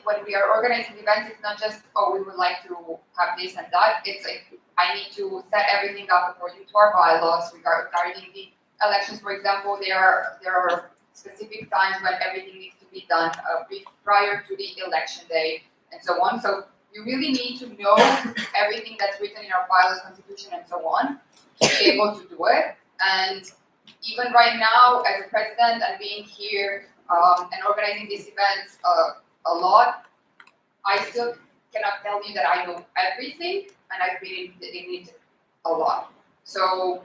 When we are organizing events, it's not just, oh, we would like to have this and that. It's like, I need to set everything up according to our bylaws regarding the elections. For example, there are specific times when everything needs to be done prior to the election day and so on. So you really need to know everything that's written in our bylaws, constitution, and so on to be able to do it. And even right now, as a president and being here and organizing these events a lot, I still cannot tell you that I know everything, and I've been in it a lot. So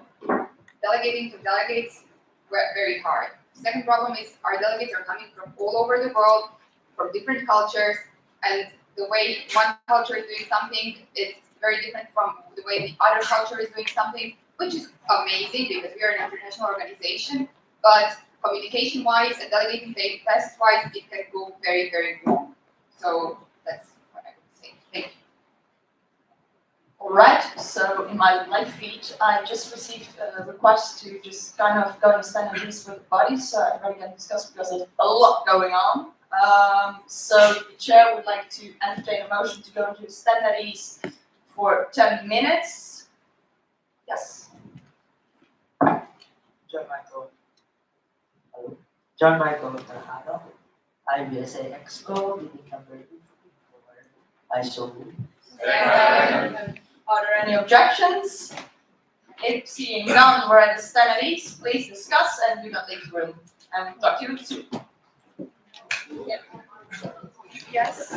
delegating to delegates, very hard. Second problem is our delegates are coming from all over the world, from different cultures, and the way one culture is doing something is very different from the way the other culture is doing something, which is amazing because we are an international organization, but communication-wise and delegating tests-wise, it can go very, very wrong. So that's what I would say. Thank you. All right, so in my live feed, I just received a request to just kind of go and stand at least with the body so everybody can discuss because there's a lot going on. So the chair would like to entertain a motion to go into stand at ease for 10 minutes. Yes. John Michael. Hello. John Michael Tarhano, IVSA Exco, meeting number 244. I so move. Are there any objections? If seeing none, we're at the stand at ease. Please discuss and do not leave the room. And talk to you soon. Yes.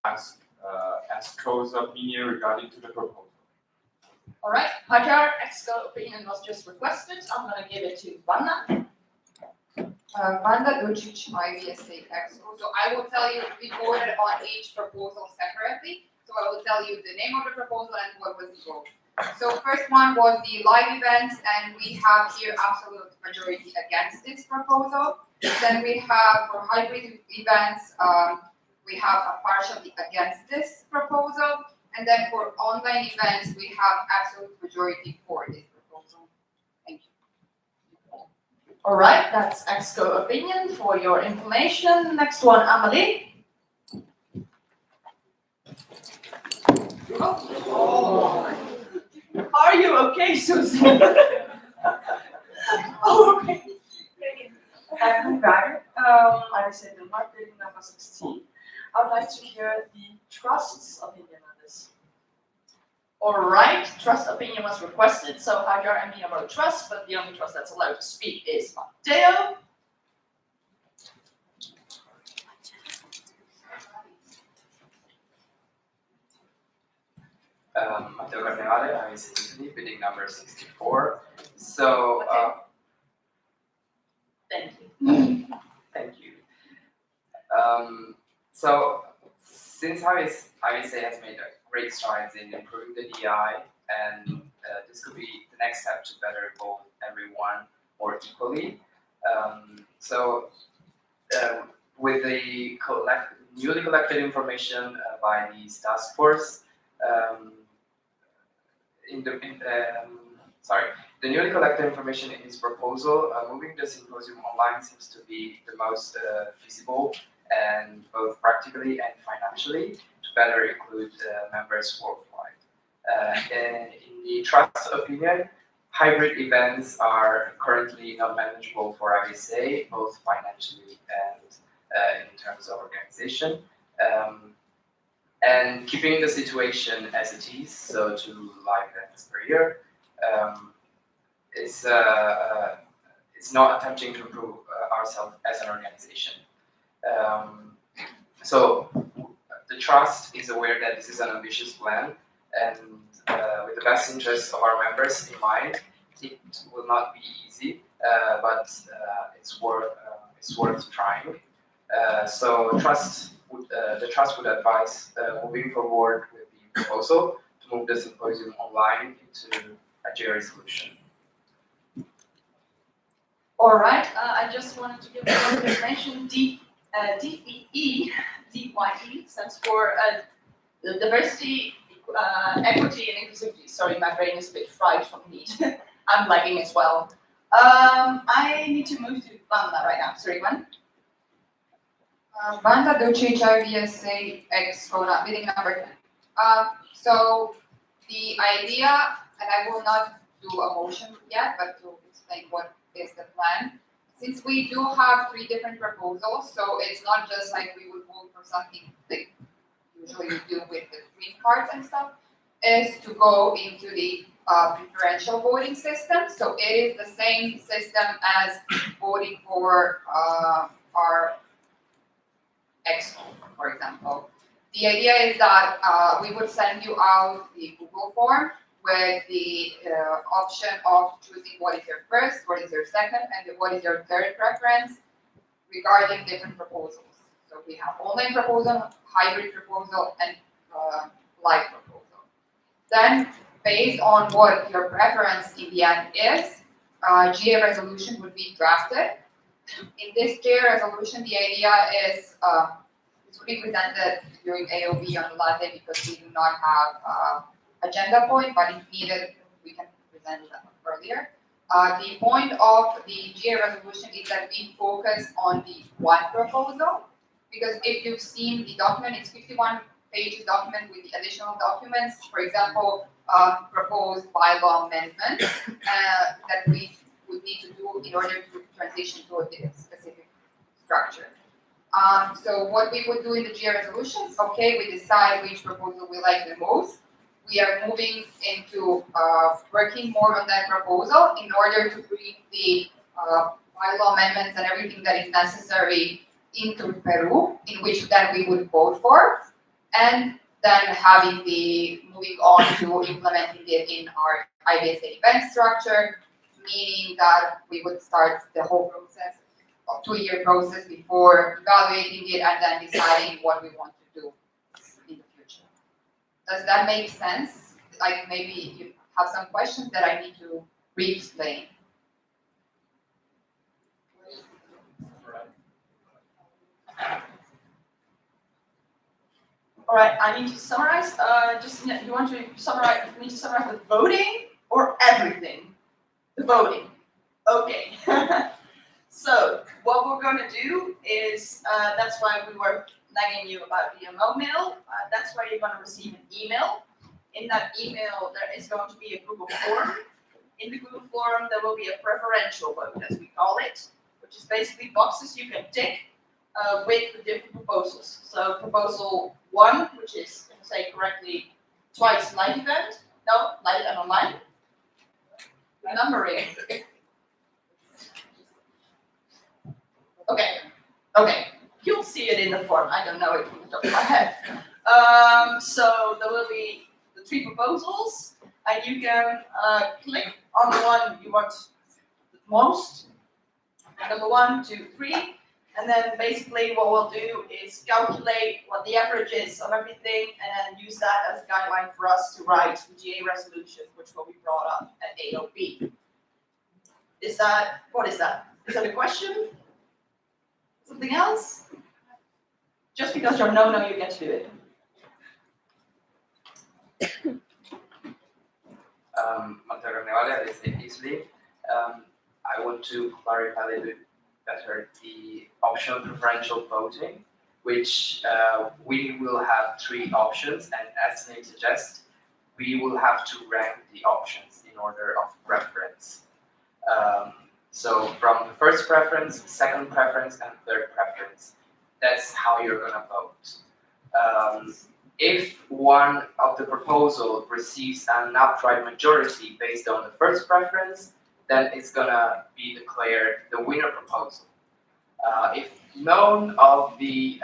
ask EXCO's opinion regarding to the proposal. All right, Hajar, EXCO opinion was just requested. I'm gonna give it to Vanna. Vanda Ducic, IVSA EXCO. So I will tell you, we voted on each proposal separately. So I will tell you the name of the proposal and what was the vote. So first one was the live events, and we have here absolute majority against this proposal. Then we have for hybrid events, we have a partially against this proposal. And then for online events, we have absolute majority for this proposal. Thank you. All right, that's EXCO opinion for your information. Next one, Amelie. Oh. Are you okay, Susan? Oh, okay. I'm back. I said the marketing number 16. I would like to hear the trust's opinion on this. All right, trust opinion was requested. So Hajar and me about trust, but the only trust that's allowed to speak is Matteo. Matteo Carnevale, IVSA bidding number 64. So, thank you. Thank you. So, since IVSA has made great strides in improving the DI, and this could be the next step to better involve everyone more equally. With the newly collected information by the task force, the newly collected information in this proposal, moving the symposium online seems to be the most feasible, and both practically and financially, to better include members worldwide. In the trust opinion, hybrid events are currently not manageable for IVSA, both financially and in terms of organization. And keeping the situation as it is, so 2 live events per year, it's not attempting to improve ourselves as an organization. So the trust is aware that this is an ambitious plan, and with the best interests of our members in mind, it will not be easy, but it's worth trying. So the trust would advise moving forward with the proposal to move the symposium online into a GRE solution. All right, I just wanted to give a little information. DEE stands for diversity, equity, and inclusivity. Sorry, my brain is a bit fried from heat. I'm lagging as well. I need to move to Vanda right now. Sorry, Vanda. Vanda Ducic, IVSA EXCO, bidding number 10. So the idea, and I will not do a motion yet, but to explain what is the plan. Since we do have 3 different proposals, so it's not just like we would vote for something like usually we do with the green cards and stuff, is to go into the preferential voting system. So it is the same system as voting for our EXCO, for example. The idea is that we would send you out the Google form with the option of choosing what is your first, what is your second, and what is your third preference regarding different proposals. So we have online proposal, hybrid proposal, and live proposal. Then, based on what your preference in the end is, GA resolution would be drafted. In this GA resolution, the idea is this will be presented during AOB on the last day because we do not have agenda point, but if needed, we can present that earlier. The point of the GA resolution is that we focus on the one proposal, because if you've seen the document, it's 51 pages document with the additional documents, for example, proposed bylaw amendments that we would need to do in order to transition to a specific structure. So what we would do in the GA resolution, okay, we decide which proposal we like the most. We are moving into working more on that proposal in order to bring the bylaw amendments and everything that is necessary into Peru, in which then we would vote for. and then moving on to implementing it in our IVSA event structure, meaning that we would start the whole process, a 2-year process before evaluating it and then deciding what we want to do in the future. Does that make sense? Like maybe you have some questions that I need to re-explain. All right, I need to summarize. You want to summarize? Need to summarize the voting or everything? The voting. Okay. So what we're going to do is that's why we were nagging you about the MO mail. That's why you're going to receive an email. In that email, there is going to be a Google form. In the Google form, there will be a preferential vote, as we call it, which is basically boxes you can tick with the different proposals. So proposal 1, which is, if I say correctly, twice live event. No, live and online. Numbering. Okay. You'll see it in the form. I don't know it from the top of my head. So there will be the 3 proposals, and you can click on the one you want the most. Number 1, 2, 3. And then basically what we'll do is calculate what the average is of everything and then use that as a guideline for us to write the GA resolution, which will be brought up at AOP. What is that? Is that a question? Something else? Just because you're no, you get to do it. Montecarnevale, I say easily. I want to clarify a little bit better the optional preferential voting, which we will have 3 options, and as the name suggests, we will have to rank the options in order of preference. So from the first preference, second preference, and third preference, that's how you're gonna vote. If one of the proposal receives an outright majority based on the first preference, then it's gonna be declared the winner proposal. If none of the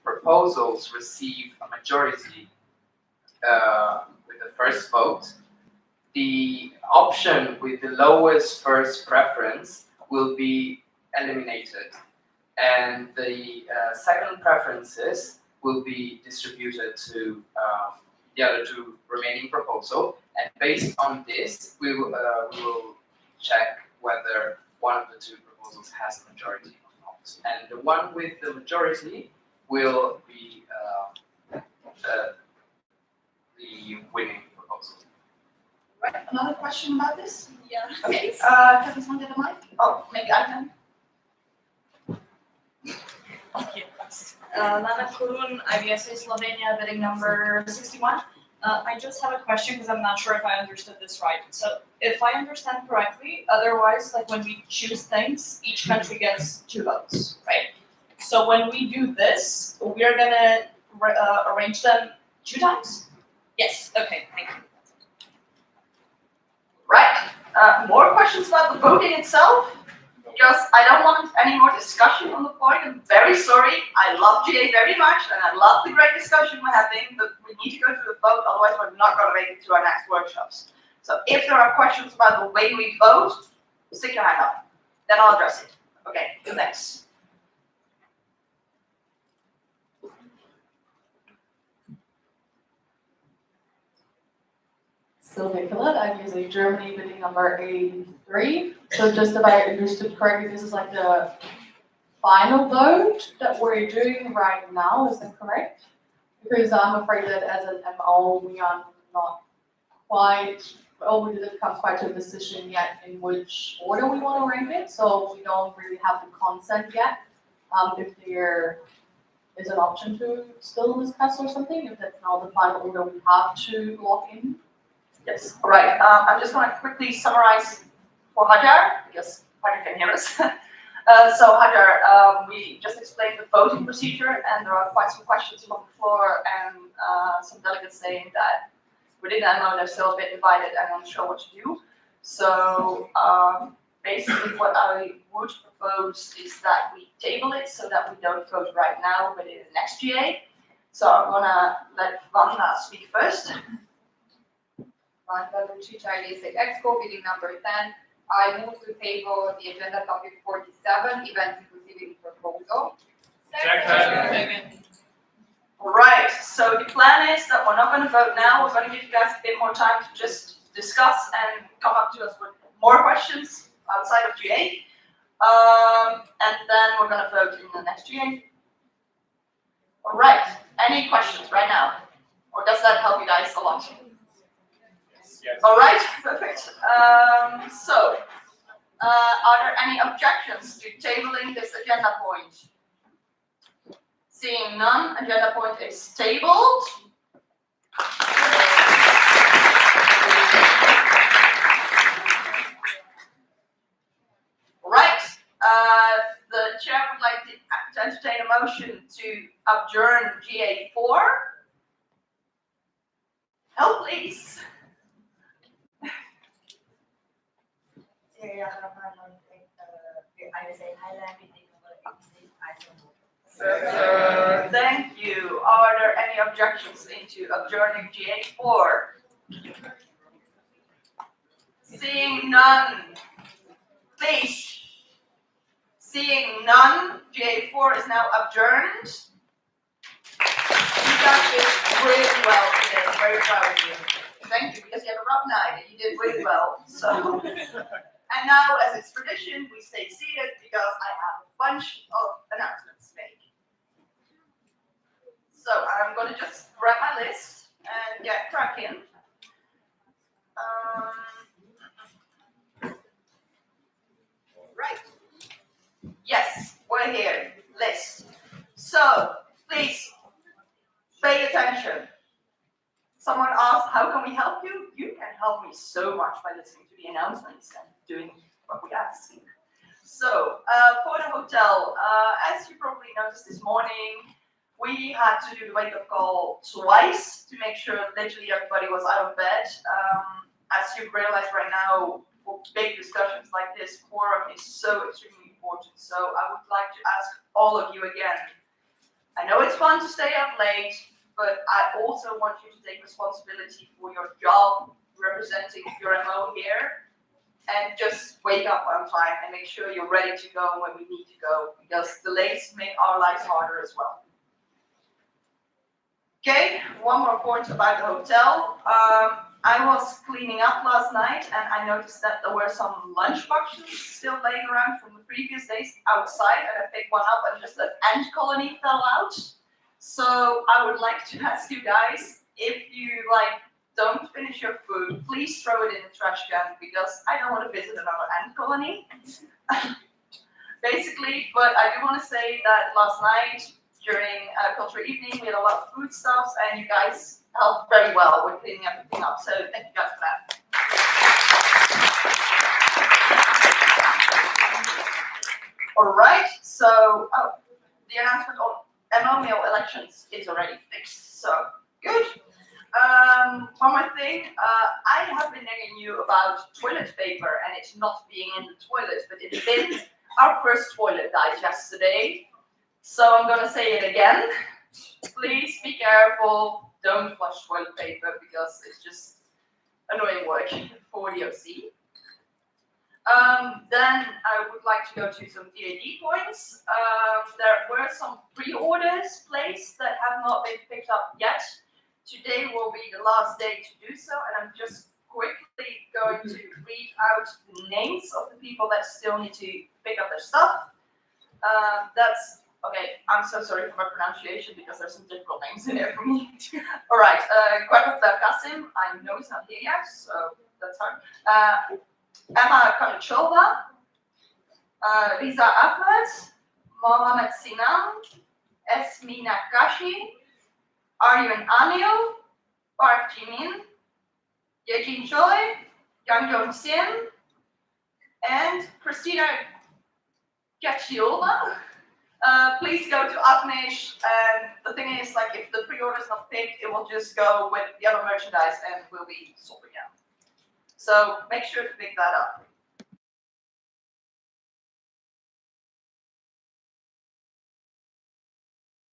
proposals receive a majority with the first vote, the option with the lowest first preference will be eliminated, and the second preferences will be distributed to the other 2 remaining proposals, and based on this, we will check whether one of the 2 proposals has a majority or not. And the one with the majority will be the winning proposal. Right, another question about this? Yeah. Okay, can someone get the mic? Oh, maybe I can. Lana Kurun, IVSA Slovenia, bidding number 61. I just have a question because I'm not sure if I understood this right. So if I understand correctly, otherwise, like when we choose things, each country gets 2 votes, right? So when we do this, we're gonna arrange them 2 times? Yes, okay, thank you. Right, more questions about the voting itself? Because I don't want any more discussion on the point. I'm very sorry. I love GA very much, and I love the great discussion we're having, but we need to go to the vote, otherwise we're not going to make it to our next workshops. So if there are questions about the way we vote, stick your hand up. Then I'll address it. Okay, next. Sylvia Killett, IVSA Germany, bidding number 83. So just if I understood correctly, this is like the final vote that we're doing right now, is that correct? Because I'm afraid that as an MO, we are not quite, we didn't come quite to a decision yet in which order we want to rank it, so we don't really have the consent yet. If there is an option to still discuss or something, if that's not the final order we have to lock in. Yes, all right. I'm just going to quickly summarize for Hajar, because Hajar can hear us. So Hajar, we just explained the voting procedure, and there are quite some questions from the floor, and some delegates saying that within the MO they're still a bit divided and unsure what to do. So basically what I would propose is that we table it so that we don't vote right now, but in the next GA. So I'm gonna let Wanda speak first. Wanda Lucic, IVSA Exco, meeting number 10. I move to table the agenda topic 47, event inclusivity proposal. Second. Right, so the plan is that we're not gonna vote now, we're gonna give you guys a bit more time to just discuss and come up to us with more questions outside of GA. And then we're gonna vote in the next GA. All right, any questions right now? Or does that help you guys a lot? Yes. All right, perfect. Are there any objections to tabling this agenda point? Seeing none, agenda point is tabled. Right, the chair would like to entertain a motion to adjourn GA4. Help, please. Thank you. Are there any objections into adjourning GA4? Seeing none, please. Seeing none, GA4 is now adjourned. You guys did really well today. I'm very proud of you. Thank you, because you had a rough night and you did really well. So, and now, as it's tradition, we stay seated because I have a bunch of announcements to make. So I'm going to just grab my list and get cracking. Right. Yes, we're here. List. So please pay attention. Someone asked, how can we help you? You can help me so much by listening to the announcements and doing what we ask. So for the hotel, as you probably noticed this morning, we had to do the wake-up call twice to make sure literally everybody was out of bed. As you realize right now, for big discussions like this, quorum is so extremely important. So I would like to ask all of you again. I know it's fun to stay up late, but I also want you to take responsibility for your job representing your MO here. And just wake up on time and make sure you're ready to go when we need to go, because delays make our lives harder as well. Okay, one more point about the hotel. I was cleaning up last night and I noticed that there were some lunch boxes still laying around from the previous days outside, and I picked one up and just an ant colony fell out. So I would like to ask you guys, if you don't finish your food, please throw it in the trash can, because I don't want to visit another ant colony. Basically, but I do want to say that last night during cultural evening, we had a lot of foodstuffs, and you guys helped very well with cleaning everything up. So thank you guys for that. All right. So the announcement on MO mail elections is already fixed. So good. One more thing. I have been nagging you about toilet paper and it's not being in the toilet, but it's been. Our first toilet died yesterday. So I'm gonna say it again. Please be careful. Don't flush toilet paper because it's just annoying work for the OC. Then I would like to go to some DAD points. There were some pre-orders placed that have not been picked up yet. Today will be the last day to do so, and I'm just quickly going to read out the names of the people that still need to pick up their stuff. That's okay. I'm so sorry for my pronunciation because there's some difficult names in there for me. All right, Quadrat Kasim. I know he's not here yet, so that's hard. Emma Kanichova, Riza Ahmed, Mohamed Sinan, Esmina Kashi, Arjun Anil, Park Jimin, Yejin Choi, Yang Jong Sim, and Christina Gachiova. Please go to Agnesh, and the thing is, if the pre-order is not picked, it will just go with the other merchandise and we'll be sorting out. So make sure to pick that up.